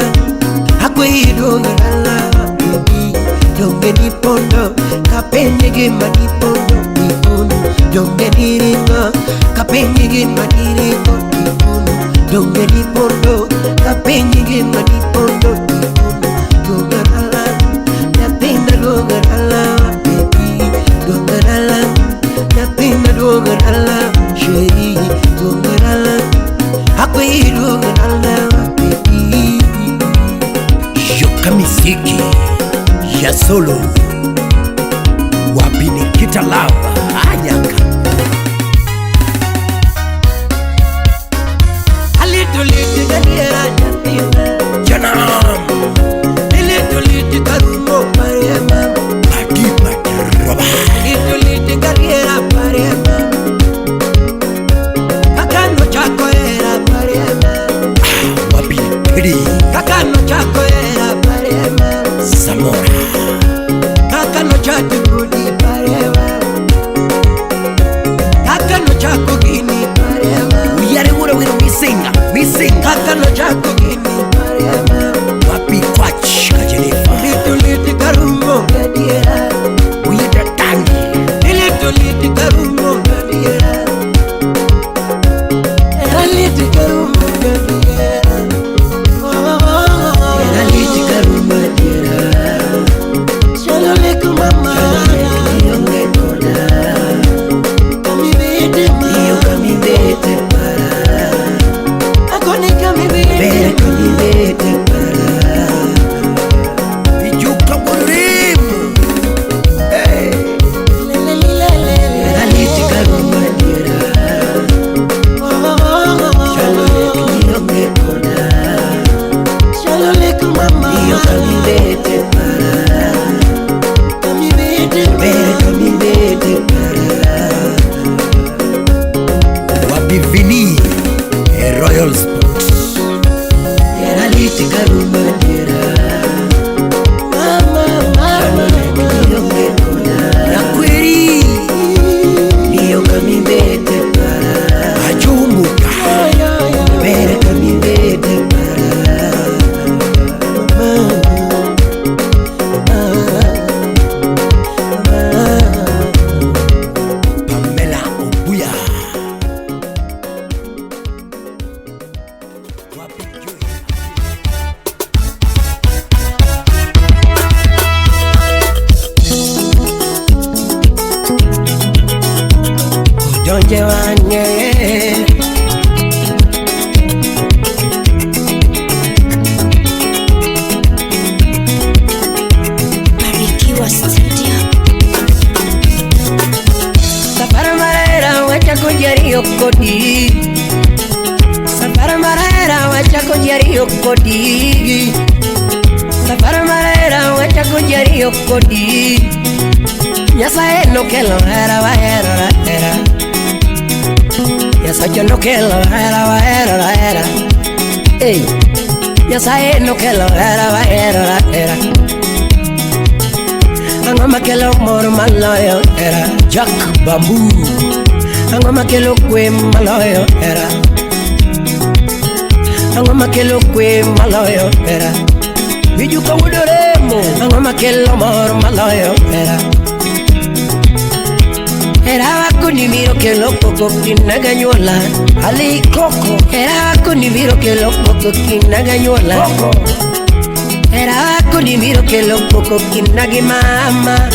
Akwe dugadala Baby Donge nipondo Kapenye gema nipondo donge diringo kapenyi gima diriko tipuno donge dipondo kapenyi gima dipondo tipuno dogarala napenda dogarala baby dogarala napenda dogarala sheri dogarala hakwi dogarala baby Shoka Miziki ya solo wapi Nikita Lava anyaka alituliti gadiera janam alituliti karumo parema adiba roba alituliti gadiera parema kakano chako era parema wapi pidi kakano chako era parema Samora kakano chatu kudi parema kakano chako gini parema uyare ura wira misinga kakano chako gini parema wapi kwach kajenifa lituliti karumbo gadiera uyata tangi lituliti karumbo gadiera lituliti karumbo gadiera lituliti karumbo gadiera Shalaleku mama Shalaleku koda Kami bete ma Iyo kami bete para Akone kami bete Bere kami bete para Ijuka warimu Hey Aliti karuma dira Shalaleku yonge koda Shalaleku mama Iyo kami bete para wapi Vini Royal Sports Yeraliti karuma dira mama yonge koda nakweri niyo kami bete para ajumuka bere kami bete para Pamela Obuya wapi Joy Donje wanye Barikiwa Studio. Safari marera wacha kujario kodi Safari marera wacha kujario kodi Safari marera wacha kujario kodi Nyasaye no kelo hera wa hera Nyasaye no kelo hera wa hera Ey Nyasaye no kelo hera wa hera Angoma kelo mor maloyo era Jack Bamboo Angoma kelo kwe maloyo era Angoma kelo kwe maloyo era Bijuka wudoremo Angoma kelo mor maloyo era Era wako ni miro kelo koko kinaga nyola Ali koko Era wako ni miro kelo koko kinaga nyola Koko Era wako ni miro kelo koko kinage mama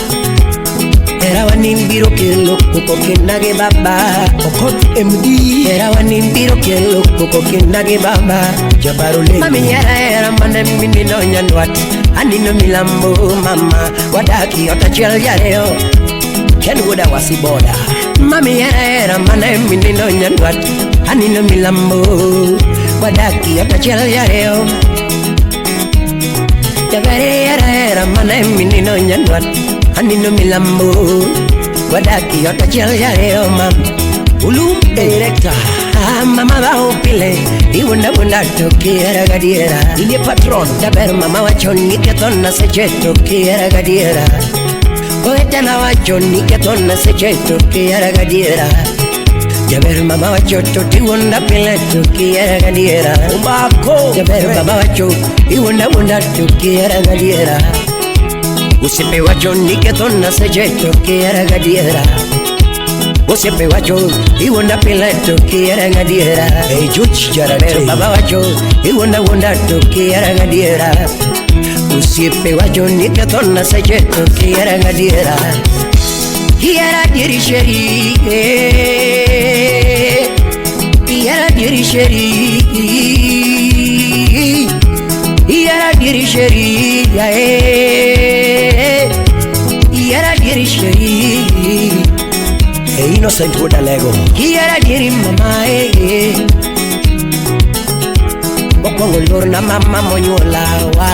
Era wanimbiro kelo koko kinage baba Okot MD Era wanimbiro kelo koko kinage baba Jabarule Mami era mana mimi no nyanwat Anino milambo mama Wadaki otachel yareo Kenwoda wasiboda Mami era mana mimi no nyanwat Anino milambo Wadaki otachel yareo Jabere era mana mini no nyanwat Anino milambo Wadaki otachel yareo mam Ulum director Mama wa upile Iwunda wunda toki era gadiera Ile patron Jaber mama wa choni ketona seche toki era gadiera Koetana wa choni ketona seche toki era gadiera Jaber mama wa choto tiwunda pile toki era gadiera Umbako Jaber mama wa choto Iwunda wunda toki era gadiera Usipe wa choni ketona seche toki era gadiera Osiepe wacho iwonda pile to kiera ngadiera. Hey George Pero baba wacho iwonda wonda to kiera ngadiera. Osiepe wacho ni katona seche to kiera ngadiera. Kiera diri sheri, kiera diri sheri, kiera diri sheri, kiera diri sheri. Hey Innocent Wodalego Kiera diri mama Bokongo lor na mama monyola wa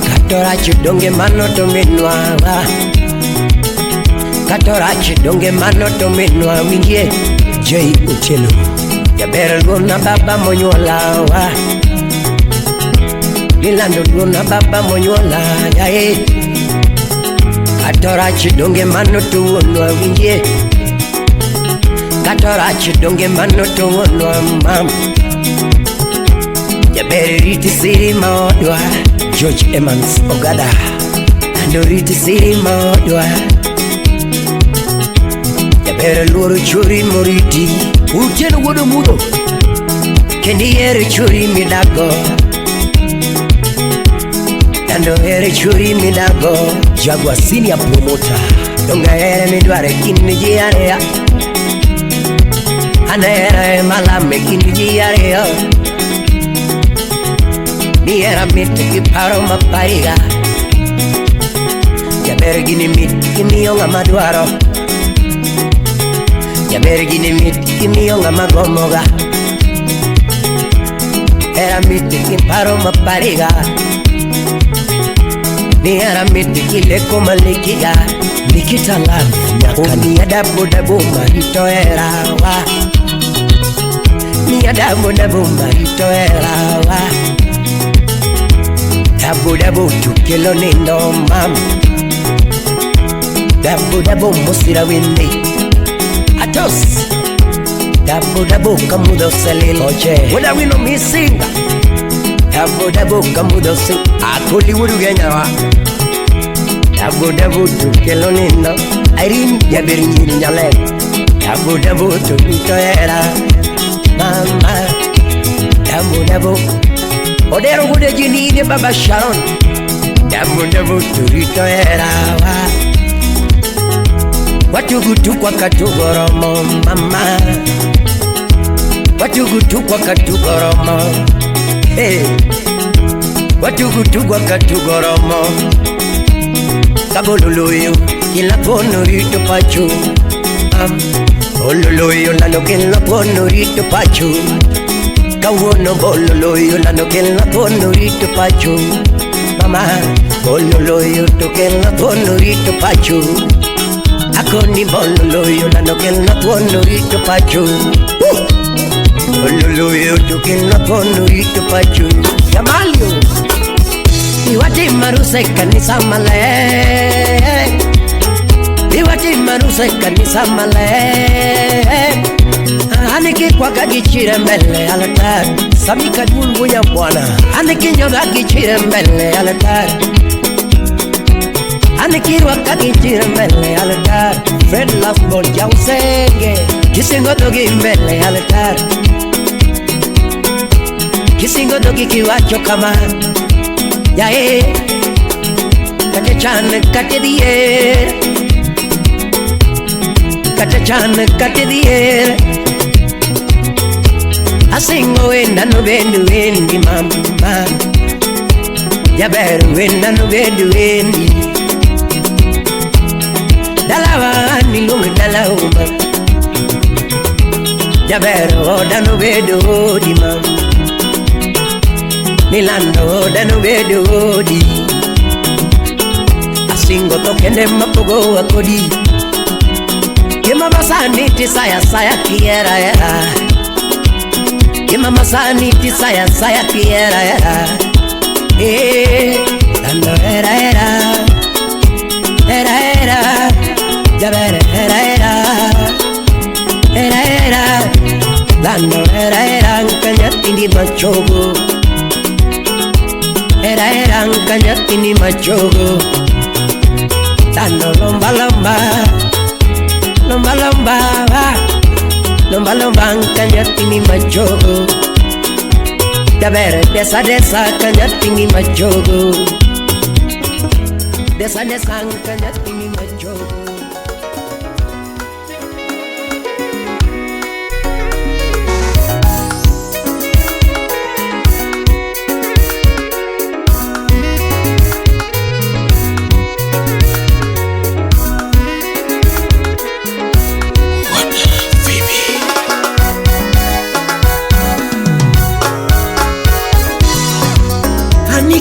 Katora chidonge mano to minwa wa Katora chidonge mano to minwa wingie J Uchelo Jabera lor na baba monyola wa Nilando lor na baba monyola ya Katora chidonge mano to wonwa wingie Katora chidonge mano to wonwa mam Jabera riti siri maodwa George Emmons Ogada Ando riti siri maodwa Jabera loro churi moriti Uchelo wodo mudo Kendi ere churi midago Ando ere churi midago Jaguar Senior Promoter Donga ere midware kiniji area Ana ere malame kiniji area Mi era miti ki paro mapariga Jabere gini miti ki miyonga maduaro Jabere gini miti ki miyonga magomoga Era miti ki paro mapariga Mi era miti ki leko malikiga Nikita Love Nyakani Umi adabu dabu marito era wa Mi adabu dabu marito era wa Dabu dabu tukelo nindo mam Dabu dabu musira windi Atos Dabu dabu kamudo selil Oche Wada wino misinga Dabu dabu kamudo sing Akuli wudu genyawa Dabu dabu tukelo nindo Airin yabiri nyiri nyale Dabu dabu tukito era Mama Dabu dabu Odero gude jini de baba Sharon Dabu dabu turito era wa Watugutu kwa katugoromo mama Watugutu kwa katugoromo Hey Watugutu kwa katugoromo Kaboluluyo Kila pono rito pachu Oluluyo nano kila pono rito pachu Kawono bololoyo lando kela pono rito pachu Mama bololoyo to kela pono rito pachu Akoni bololoyo lando kela pono rito pachu Bololoyo to kela pono rito pachu Yamalio Iwati maruse kanisa male Iwati maruse kanisa male Aniki kwa kagichire mbele alatar Samika dungu ya bwana Aniki nyoga gichire mbele alatar Aniki wa kagichire mbele alatar Fred Lasbon ya usenge Kisingo dogi mbele alatar Kisingo dogi kiwacho kama Ya Kate chan kate diye Kate chan kate diye Asingo wenda no bendu wendi mama Jaberu wenda no bendu wendi Dalawa nilungu dalauma Jaberu oda no bendu odi mama Milando oda no bendu odi Asingo tokende mapogo wakodi Kima basani tisaya saya kiera era Mama sani tisaya saya kiera era Dando era Ya ver era Dando era Kanyatini machogo Era Kanyatini machogo Dando lomba lomba lomba kanyatini majogo dabere desa kanyatini majogo desa kanyatini majogo.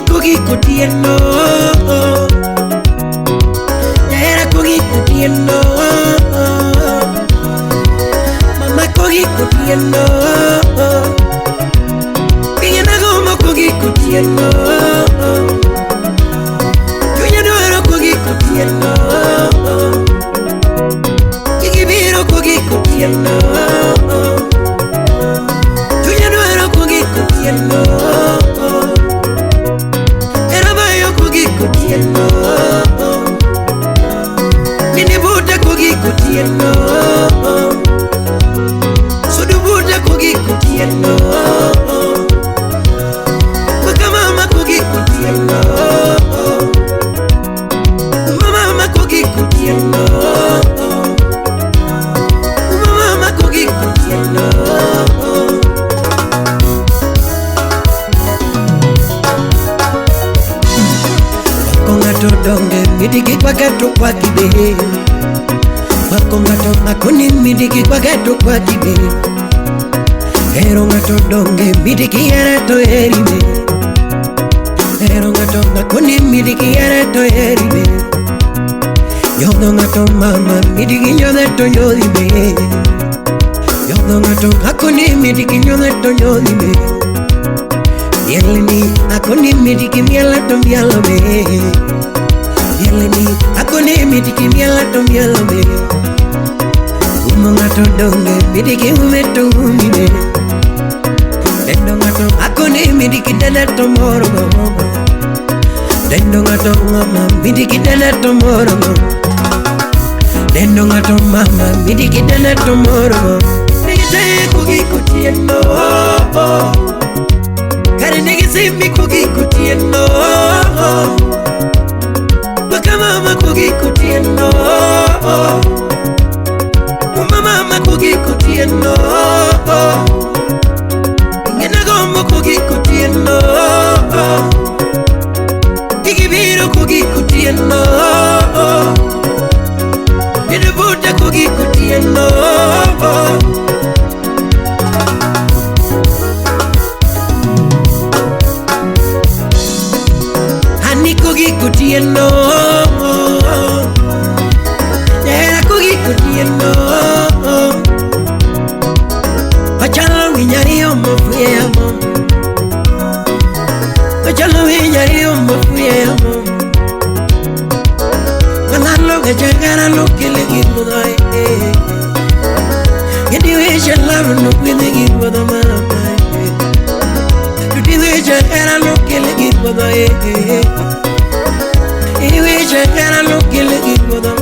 Kogi kutieno, era kogi kutieno, mama kogi kutieno, pingena gomo kogi kutieno, yo no era kogi kutieno, kikibiro kogi kutieno, yo no era kogi kutieno. Nini buta kogi kutieno, sudu buta kogi kutieno, mama kogi kutieno, mama kogi kutieno, mama kogi kutieno. Donge midiki kwa gato kwa kibe wako ngato makoni midiki kwa gato kwa kibe ero ngato donge midiki yarato eribe ero ngato makoni midiki yarato eribe yodo ngato mama midiki yodato yodibe yodo ngato makoni midiki yodato yodibe yeleni makoni midiki mialato mialome Yeleni, akone midiki miala to miala me. Umongato donge midiki umeto umine. Dendongato akone midiki dana to moro. Dendongato mama midiki dana to moro. Dendongato mama midiki dana to moro. Nite kogi kutieno. Kare negi simi kogi kutieno. Mama kogi kutieno, mama kogi kutieno, ngena gombo kogi kutieno, ikibiro kogi kutieno, nidebuta kogi kutieno. Hani kogi kutieno. Pachalo viñario mo fuemo, pachalo viñario mo fuemo. Ganarlo que llegara lo que le quiero dar. Que dice llegar no puede ir por la mano. Que dice llegar lo que le quiero dar. Que dice llegar lo que le quiero dar.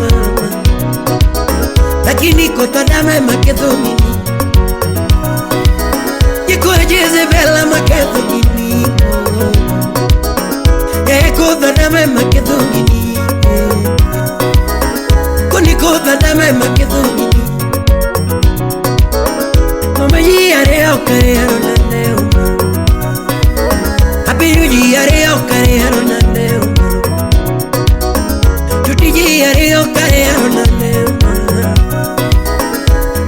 Lakini kota dama maketo mini Yeko Jezebela maketo mini Kota dama maketo mini Koni kota dama maketo mini Mama yare okare arona neuma Abiru yare okare arona neuma Tuti yare okare arona neuma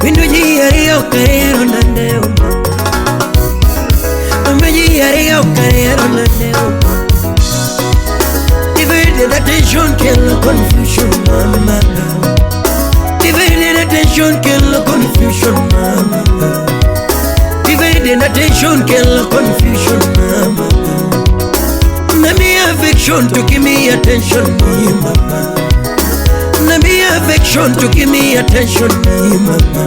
Windu yare okare arona neuma Mama yare okare arona neuma Divided attention kill the confusion mama Divided attention kill the confusion mama Divided attention kill the confusion mama Let me affection to give me attention mama Let me affection to give me attention mama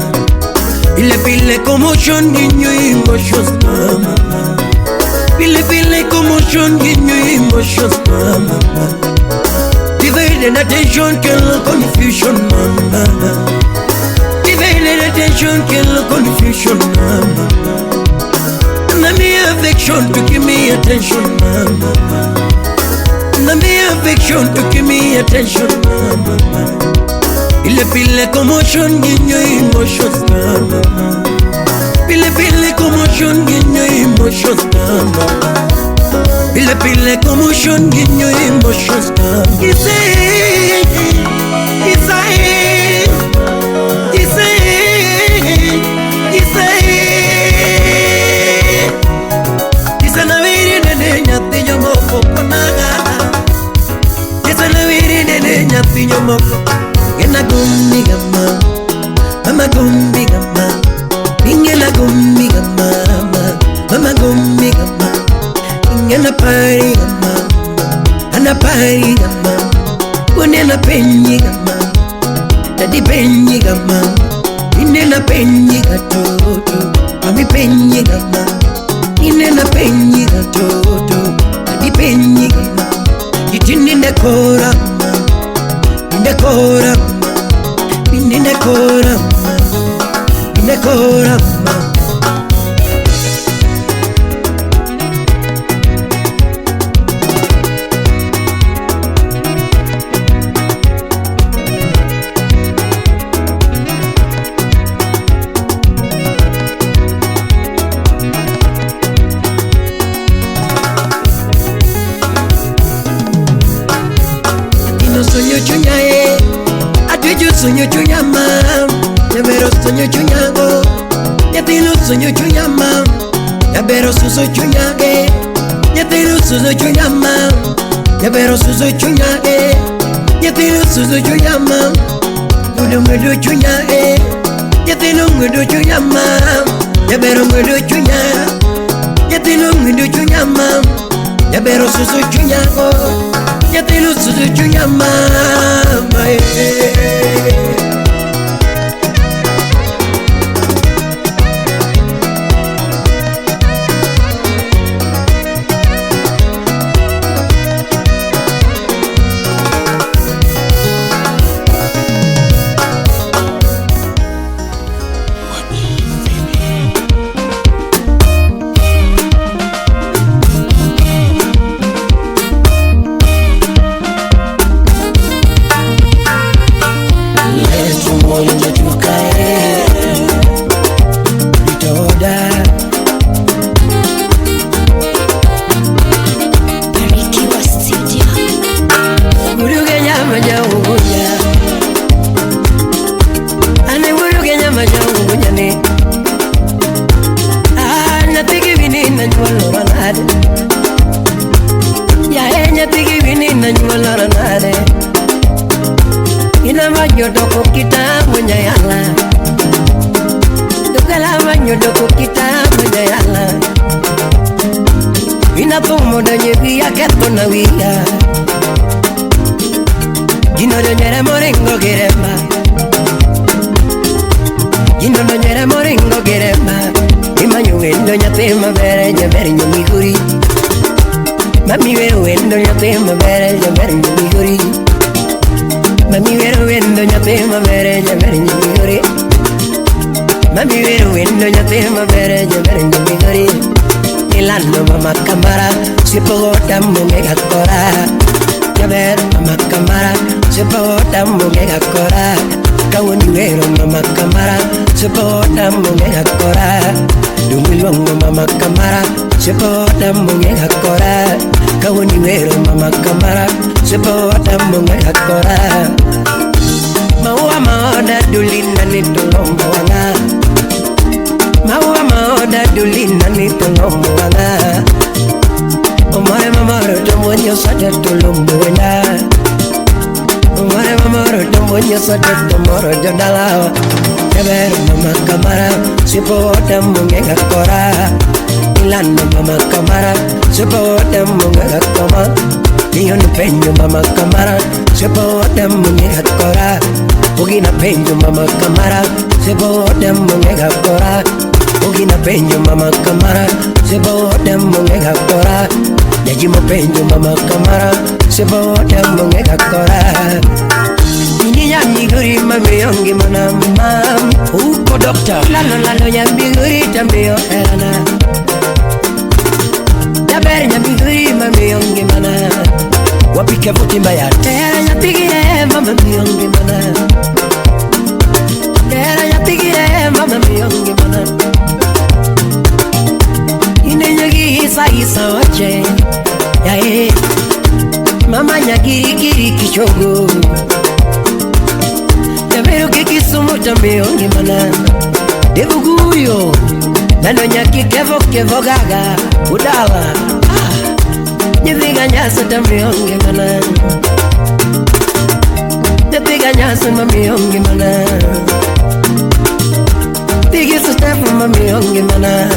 Pile commotion in your emotions mama Pile commotion in your emotions mama Divided attention kill confusion mama attention, kill confusion, mama. And me affection to give me attention, mama. And me affection to give me attention, mama. Pile commotion in your emotions, mama. Pile commotion in your emotions, mama. Pile commotion in your emotions, mama. Nyathinya moko ngena gumbiga mama gumbiga ingena gumbiga mama gumbiga ingena pariga ana pariga unena penyiga dadi penyiga inena penyiga toto mami penyiga inena penyiga toto dadi penyiga itininde kora Indekora, indekora, indekora. Sonyo chunyae, atuju sonyo chunyama, yabero sonyo chunyago, yatino sonyo chunyama, yabero suso chunyage, yatino suso chunyama, yabero suso chunyage, yatino suso chunyama, mudo mudo chunyae, yatino mudo chunyama, yabero mudo chunya, yatino mudo chunyama, yabero suso chunyago. Yatino suzu chunya mama Nyodoko kita menyayala, dokalama nyodoko kita menyayala. Ina tomo danye biya keto na wiya, gino danyere moringo geremba, gino danyere moringo geremba. Imanyu endo nyatema bere nyabere nyamiguri, mami wero endo nyatema bere nyabere nyamiguri. Mami vero vendo nyatema bere nyabere nyamigori. Mami vero vendo nyatema bere nyabere nyamigori. Ilano mama kamara sipogota munge gakora. Nyaber mama kamara sipogota munge gakora. Kawuni vero mama kamara sipogota munge gakora. Dumilongo mama kamara sipogota munge gakora. Kawuni vero mama kamara sipogota munge gakora. Maua maoda dulina ni tulombo wana. Maua maoda dulina ni tulombo wana. Omare mamaro tomonyo sate tulombo wana. Omare mamaro tomonyo sate tomoro jodala. Keber mama kamara sipogota munge gakora. Ilano mama kamara sipogota munge gakoma. Iyo ni penyo mama kamara sipogota munge gakora. Ugina penyo mama kamara sipogota munge gakora. Ugina penyo mama kamara sipogota munge gakora. Yajimo penyo mama kamara sipogota munge gakora. Ininya nyiguri mamiyongi mana mam uko doctor lalo nyambiguri tambiyo erana Jaber nyambiguri mamiyongi mana wapike vuti mbaya tera nyapigire mama miyongi mana tera nyapigire mama miyongi mana ine nyagi isa wache yae mama nyagiri kichogo Jaberu kikisumu tamiyongi mana debuguyo nano nyaki kevo gaga udawa Nyepiga nyasa tamiyongi mana Nyepiga nyasa mamiyongi mana Pigi sustafu mamiyongi mana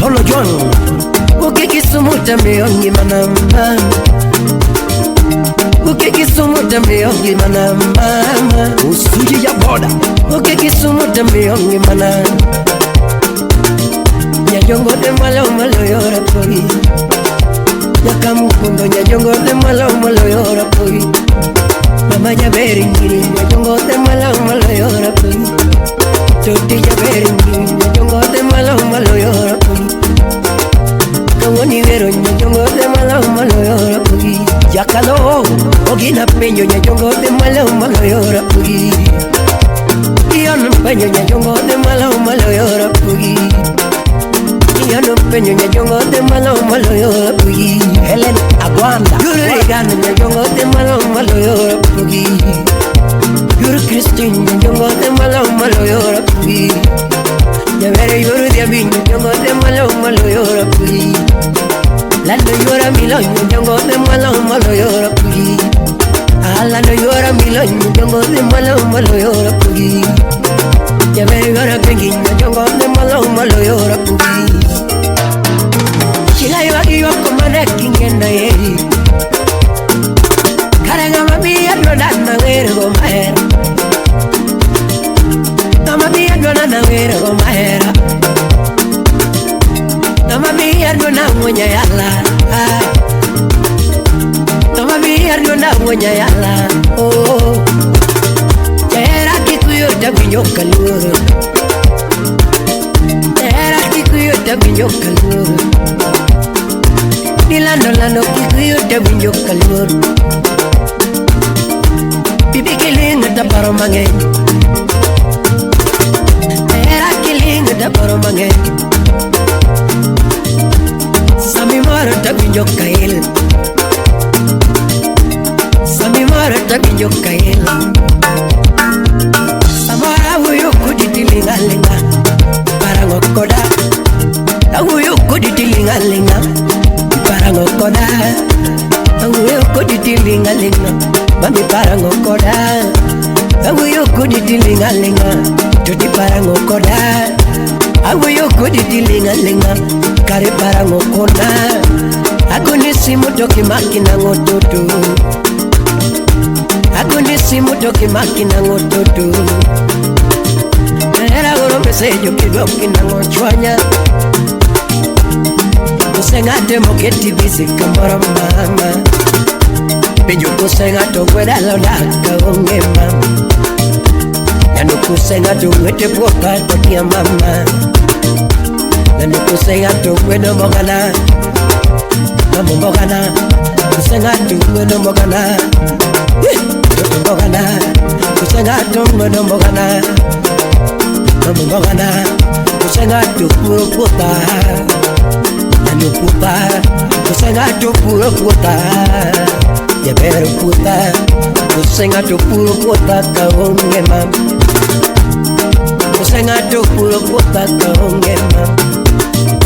Polo John Uke kisumu tamiyongi mana Uke kisumu tamiyongi mana Usuji ya boda Uke kisumu tamiyongi mana Nyajongo de malo yora poli Yakamukundo nyajongo de malo yora poli Mama Jaberi ngiri nyajongo de malo yora poli Toti Jaberi ngiri nyajongo de malo yora poli Kawoni vero nyajongo de malo yora poli Yakalo ogina penyo nyajongo de malo yora poli Iyon penyo nyajongo de malo yora poli Iyon penyo nyajongo de malo yora poli Helen Agwanda Guru Regan nyajongo de malo yora poli Guru Christine nyajongo de malo yora poli Nyavere yoro diabin nyajongo de malo yora poli Lando yora milon nyajongo de malo yora poli Alano yora milon nyajongo de malo yora poli Nyavere yora kengi nyajongo de malo yora poli Chila yogi yoko maneki ngenda yeri Karanga mami adona nangere go mahera Mami adona nangere go mahera Mami adona mwenye yala Mami adona mwenye yala Oh Tera kikuyo tabinyo kaluru Tera kikuyo tabinyo kaluru Lando kikuyo tabinyo kaluru Bibi kilinga taparo mange Tera kilinga taparo mange Sami mara tabinyo kail Sami mara tabinyo kail Samara huyo kuditilinga linga Parangokoda Huyo kuditilinga linga Parangokoda Huyo kuditilinga linga Mami parangokoda Huyo kuditilinga linga Tuti parangokoda Huyo kuditilinga linga Kare parangokoda Akunisi mutoki makina ngototo Akunisi mutoki makina ngototo Era goro mesejo kidoki na ngochwanya Kusengate moketi bisi kamara mama Penjo kusengato kweda lodaka onge mama Yano kusengato mwete poka tokia mama Nani kusengato kweda mbogana Mambo mbogana Kusengato kweda mbogana Mbogana Kusengato kweda mbogana Mambo mbogana Kusengato puro puta Nani puta Kusengato puro puta Jaberu puta Kusengato puro puta kaonge mam Kusengato puro puta kaonge mam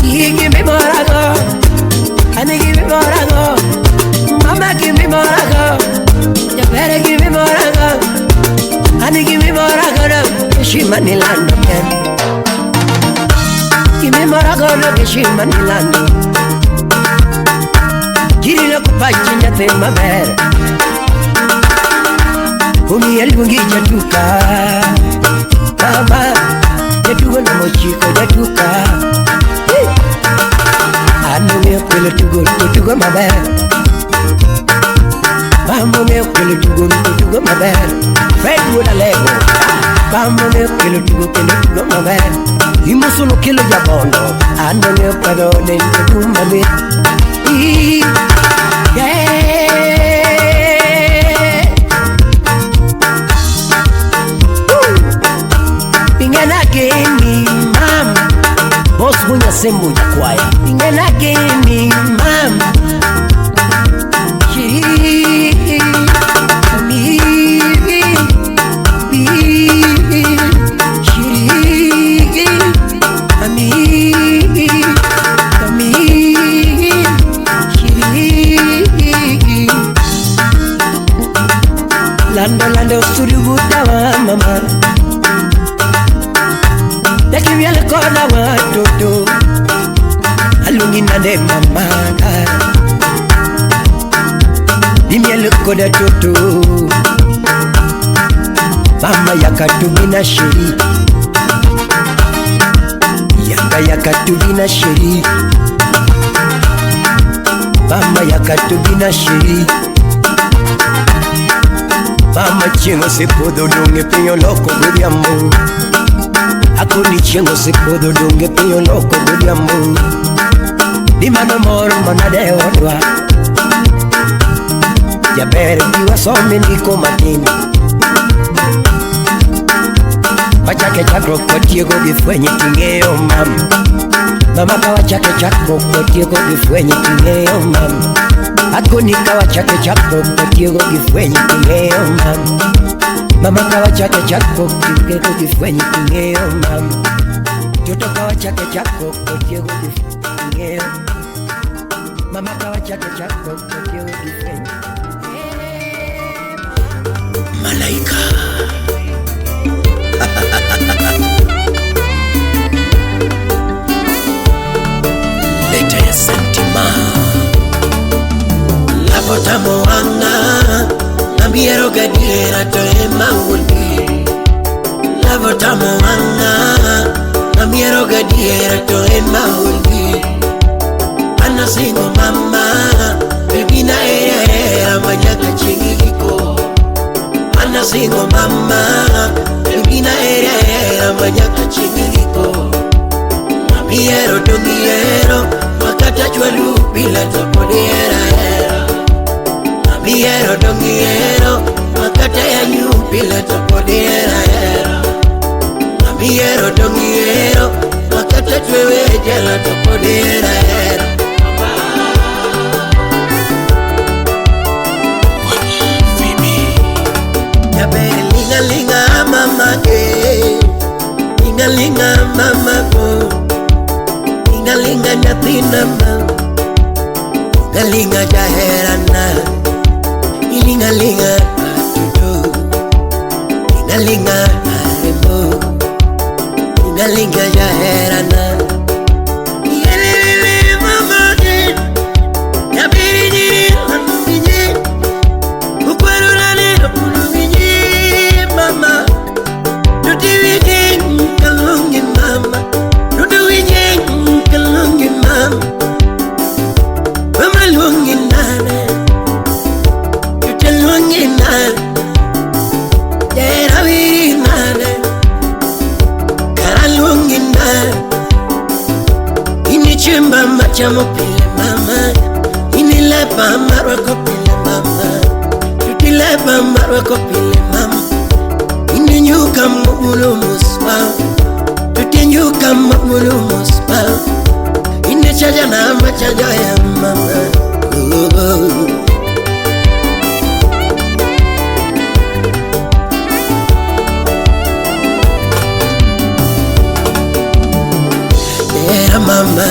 Give me morago Honey give me morago Mama give me morago Jaberu give me morago Honey give me morago She money land again Give me morago She money land Giri lo kupachi nyate mabere Umi elbungi jatuka Mama Jatuka na mochiko jatuka Anu meo kwele tugo mabere Mambo meo kwele tugo mabere Redwood Alego Bamba ne kilo tugo maber Imusulo kilo jabondo Ando ne pado ne tumba me Pingana geni mam Boss munya sembu ya kwaya Pingana geni mam Lando suributa wa mama Daki miele kona wa toto Alungi nande mama Dimiele koda toto Mama yakatubina shiri Yakatubina shiri Mama yakatubina shiri Mama chengo se puedo donge peño loco godiambo Akuni chengo se puedo donge peño loco godiambo Di mano moro manade odwa Ya bere diwa some ndiko matini Wachake chakro kwa tiego gifwenye tingeo mama Mama kawa chake chakro kwa tiego gifwenye tingeo mama Akuni kawa chake chako Katiego gifwenye kingeo mama Mama kawa chake chako Katiego gifwenye kingeo mama Toto kawa chake chako Katiego gifwenye Mama kawa chake chako Katiego gifwenye Malaika Leta ya sentima Tamo anga Nambiero gadiera to ema ulbi Lavo tamo anga Nambiero gadiera to ema ulbi Ana singo mama Bebina era manyaka chingiko Ana singo mama Bebina era manyaka chingiko Nambiero dongiero Makata chwalu bila toponiera Miero dongiero, makata ya nyupila topodiera era. Miero dongiero, makata twewe jela topodiera era. Yabere linga linga mama ke, linga linga mama ko, linga linga nyatina ma, linga linga jaherana. Linga linga tutu Linga linga aremo Linga linga jaherana Yelelele mama ke Yabiri jiri Nji Ukwaru nane Nji mama Nuti wijeng Kalungi mama Nuti wijeng Kalungi mama Mama lungi nane Chimba machamo pile mama Inilepa marwako pile mama Tutilepa marwako pile mama Ininyuka mbulu muswa Tutinyuka mbulu muswa Inichaja na machaja ya mama Era mama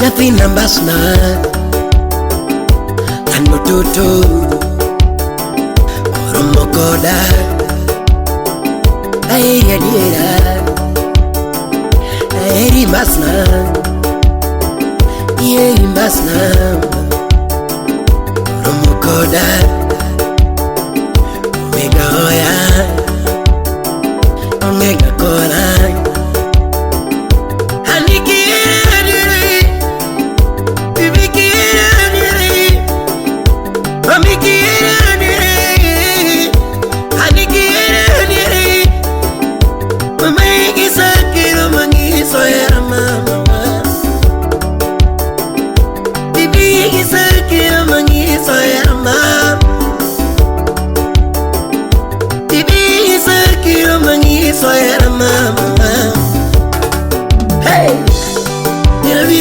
Nothing ambas na Ano tutu Oromo koda Airi adiera Airi masna Airi masna Oromo koda Omega oya Omega kola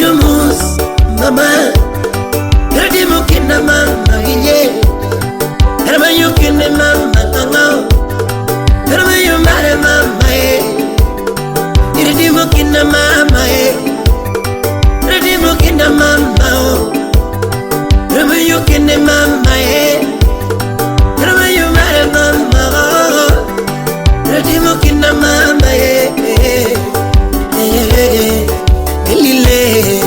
yumus mama Radimu kina mama iye Ramayu kina mama ngao Ramayu mare mama Radimu kina mama Radimu kina mama Ramayu kina mama Ramayu mare mama Radimu kina mama Lile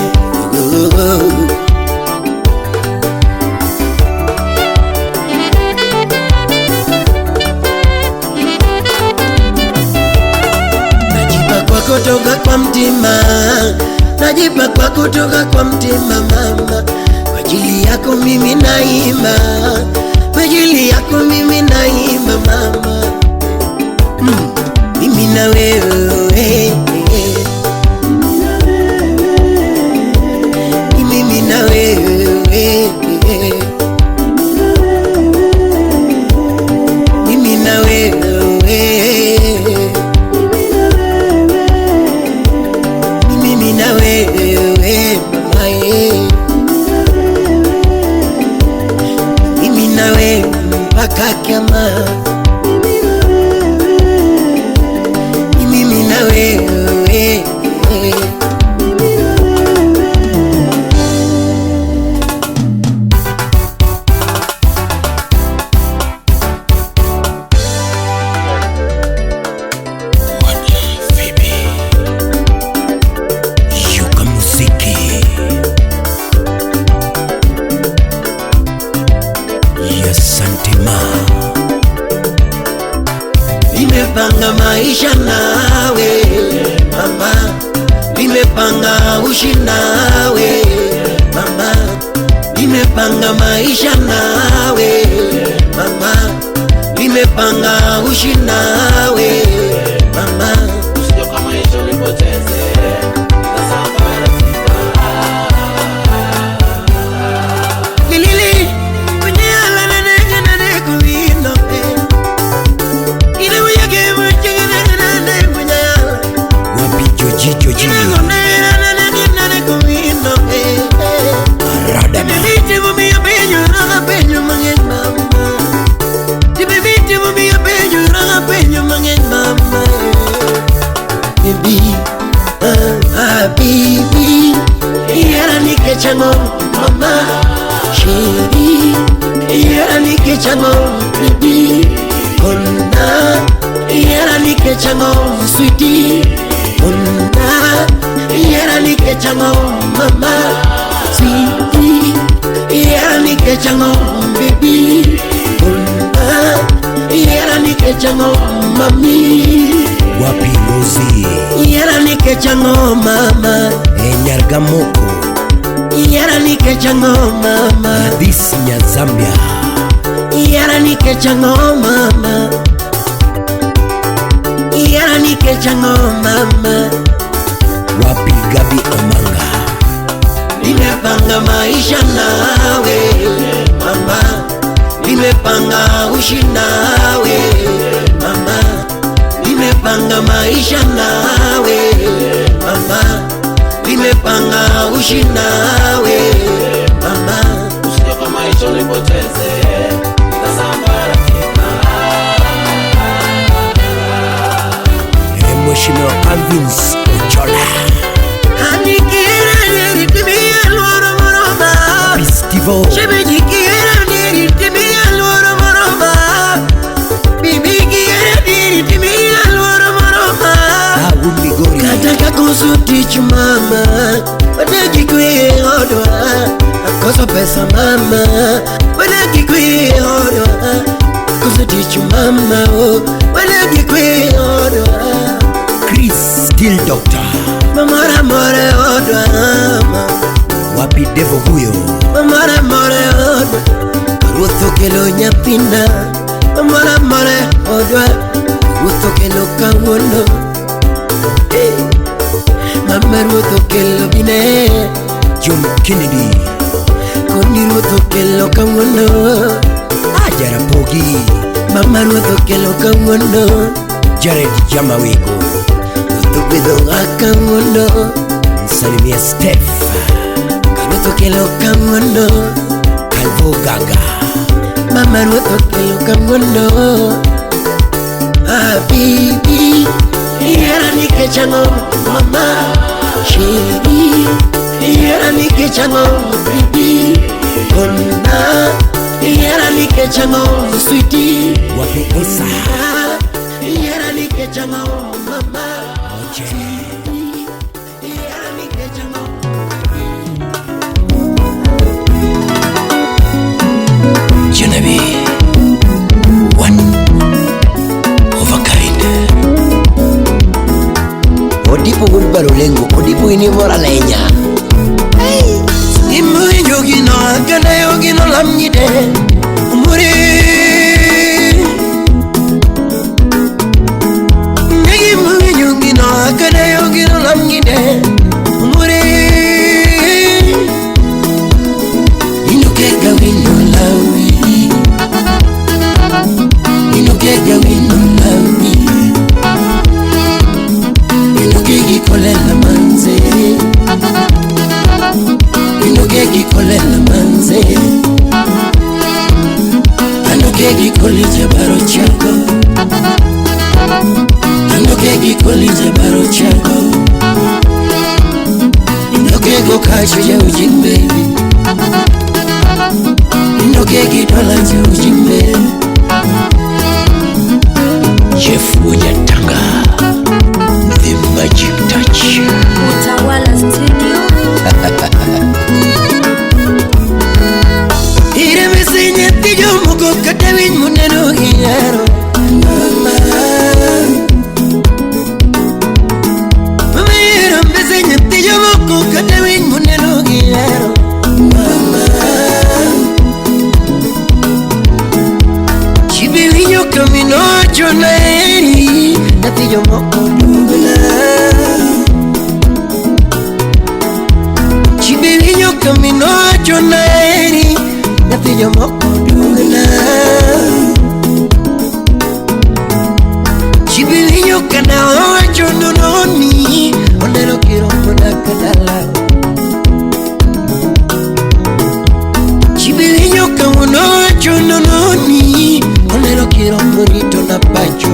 Najipa kwa kutoka kwa mtima Najipa kwa kutoka kwa mtima mama Kwa ajili yako mimi naimba Kwa ajili yako mimi naimba mama Mimi na wewe Mimi na wewe Mimi na wewe Mimi na wewe mama Mimi na wewe mpaka kiama Mimi na wewe Nimepanga maisha nawe mama Nimepanga ushi nawe mama Nimepanga maisha nawe mama Nimepanga ushi nawe mama Usije kama maisha ulipoteze Lili Kunyala na nege na nege kuwino Joji Arada Bibiti mumi ya penyo Raga penyo mangen mama Bibiti mumi ya penyo Raga penyo mangen mama Bibi Bibi Yara nike chango mama Shiri Yara nike chango Bibi Kona Yara nike chango Sweetie Kona Yara nike chango mama Sweetie Yara nike chango baby Kona Yara nike chango mami Wapi Rosie Yara nike chango mama Nyarga moko Yara nike chango mama Hadis nya Zambia Yara nike chango mama Yara nike chango mama Wapi Gabi Omanga Nimepanga maisha nawe mama Nimepanga ushi nawe mama Nimepanga maisha nawe mama Nimepanga ushi nawe mama Usije kama maisha ulipoteze Mheshimiwa Calvins Ochola Hanikira niritimia lwaro moroma Pistivo Shebejikira niritimia lwaro moroma Bibikira niritimia lwaro moroma Awu Migori Kataka kusutichu mama Wadaki kwe odwa Akoso pesa mama Wadaki kwe odwa Kusutichu mama Wadaki kwe odwa Chris Still Doctor Mamara more odwa Wapi Devo huyo Mamara more odwa Rutho kelo nyapina Mamara more odwa Rutho kelo kangono Mama Rutho kelo bine John Kennedy Koni Rutho kelo kangono Ajara Pogi Mama Rutho kelo kangono Jared Jamawiko Tupido akangono Salimia Steph Ruto kelo kamono Calvo Gaga Mama ruto kelo kamono Bibi Yara nike chango mama Shiri Yara nike chango bibi Kona Yara nike chango sweetie Wapi Esa Yara nike chango mama Oje Yara nike chango Genevieve One of a kind Odipo gulbaro lengo Odipo ini mora lenya Imu yogino Gana yogino lamnide Umuri Imu yogino Gana yogino lamnide Umuri Inukega wino lawi Inukega wino lawi Inukegi kolela manze Inukegi kolela manze Inukegi kolije baro chako Inukegi kolije baro chako Inukego kacho ya ujin baby Inukegi dola ya ujin baby Jeff Wonyatanga The Magic Touch Utawala Studio. Ire mesenye tijo mugo katawin muneno hiyaro Mama Mama ire mesenye tijo mugo katawin muneno hiyaro Mama Chibi winyo kamino chona eri Natijo moko dugla Chibi winyo kamino chona eri Natijo moko dugla Chibi winyo kana ocho nononi Onero kiro muna kadala Chibi winyo kamuno ocho nononi Onero kiro monito na pacho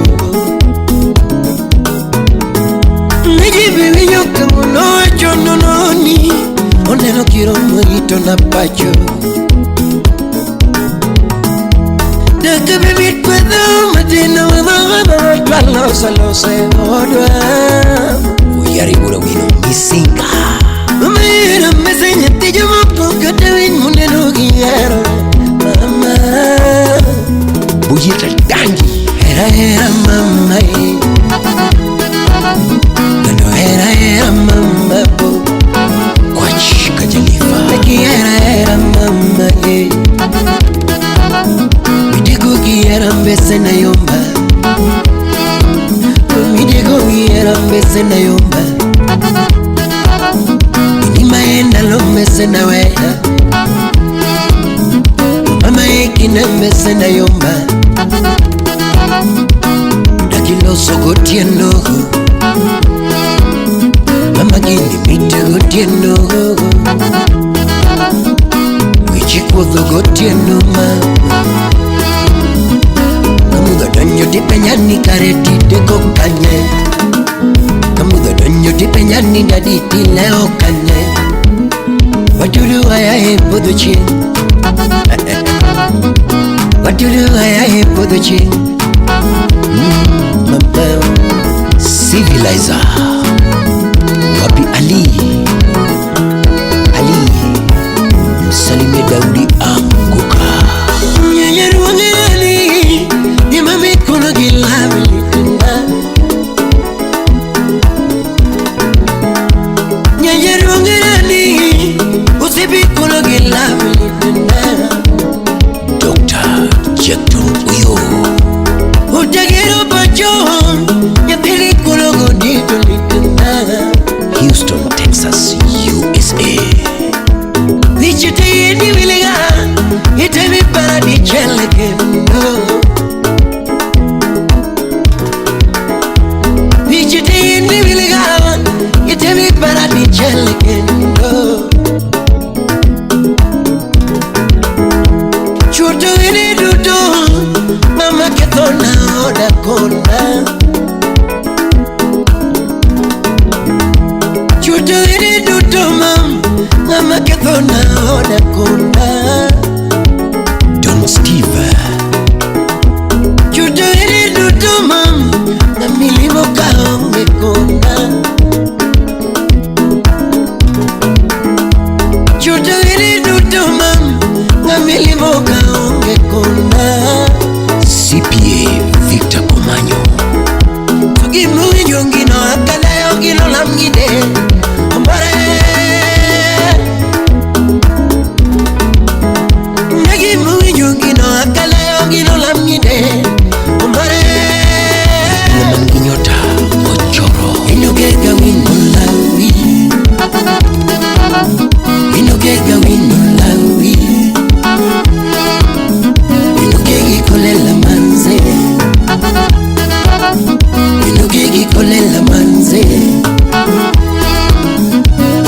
Chibi winyo kamuno ocho nononi Onero kiro monito na pacho Daka bebit kwado matino wadawada Twalo salo se odwa Uyari Bura Wino Misinga Mira mesenye tijo moko katawin muneno giyaro Mama Bujita Dangi Era mama Nano era mama bo Kwach Kajalifa Neki era mama Midego giyara mbese na yomba Midego giyara mbese na yomba Inimaenda lo mbese na wea Mama ekina mbese na yomba Dakilo soko tieno Mama gini mitego tieno Wichikwo thogo tieno mama Kamuga donyo tipenyani kareti deko kanye Kamuga donyo tipenyani daditi leo kanye Watulu aya hepo the chin Watulu aya hepo the chin Mama Civilizer Wapi Ali Msalime Daudi Anguka Nyanyaru wangani Ni mami kuna gilawi likunda Nyanyaru wangani Usibi kuna gilawi likunda Dr. Jekton Uyo Utagiro bacho Nyapili kuna godito likunda Houston, Texas kona. Chuto iri duto mam ngama kethona oda kona. Don Steve. Chuto iri duto mam ngamilimo kaonge kona. Chuto iri duto mam ngamilimo kaonge kona. CPA Victor Omanyo. Tugimu yongino akala yongino lamgide. Ambare Nagimu yongino akala yongino lamgide. Ambare Namanginyota Ochoro. Inogega wino lawi. Inogega wino lawi. Inogegi kolela manze. Inogegi kolela manze.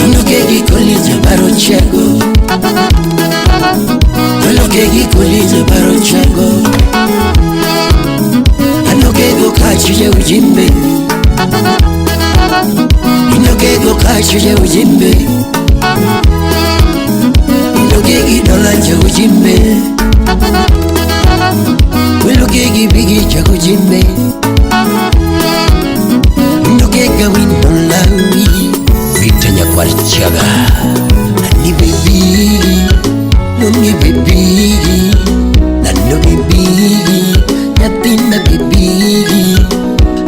Inogegi kolija barochego. Inogegi kolija barochego. Inogego kachije ujimbe. Inogego kachije ujimbe. Inogegi dolanje ujimbe. Inogegi bigi chakujimbe. Inogega wino lawi. Victor Nyakwarichaga. Ani baby, nungi baby, nano baby, nyatina baby,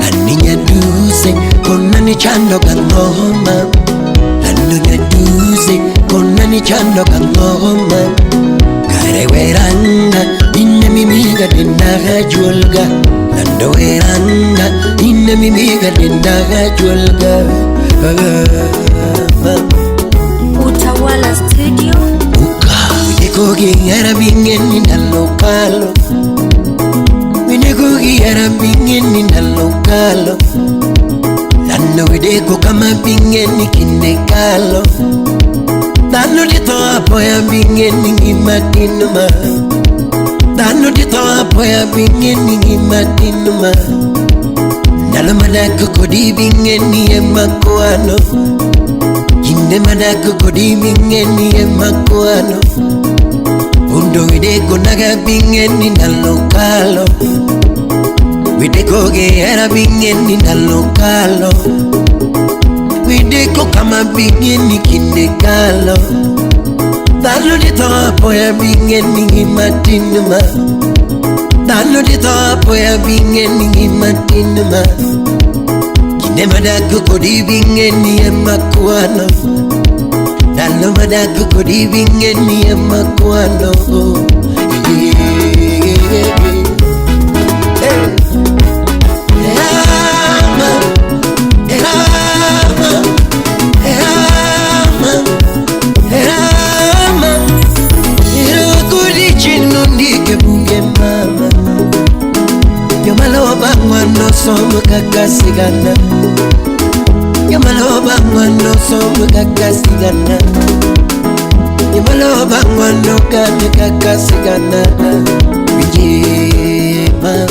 ani nyaduse kona ni chando kangoma, nano nyaduse kona ni chando kangoma. Kare weranga inne mimiga dendaga julga, nando weranga inne mimiga dendaga julga. Utawala Studio. Winikogi yarabingeni nalokalo. Winikogi yarabingeni nalokalo. Lano wideko kama bingeni kindekalo. Lano dito apo ya bingeni ngimatinuma. Lano dito apo ya bingeni ngimatinuma. Nalamada kukodi bingeni emakuano. Inde madako kodi bingeni emakuano. Undo wideko naga bingeni nalokalo. Wideko ge era bingeni nalokalo. Wideko kama bingeni kindekalo. Dalo dito apo ya bingeni ngimatinuma. Dalo dito apo ya bingeni ngimatinuma. Kine madako kodi bingeni emakuano. Dalo madako kodi bingeni emakuano. Mano somo kakasigana. Yamaloba mano somo kakasigana. Yamaloba mano kakasigana. Bijima.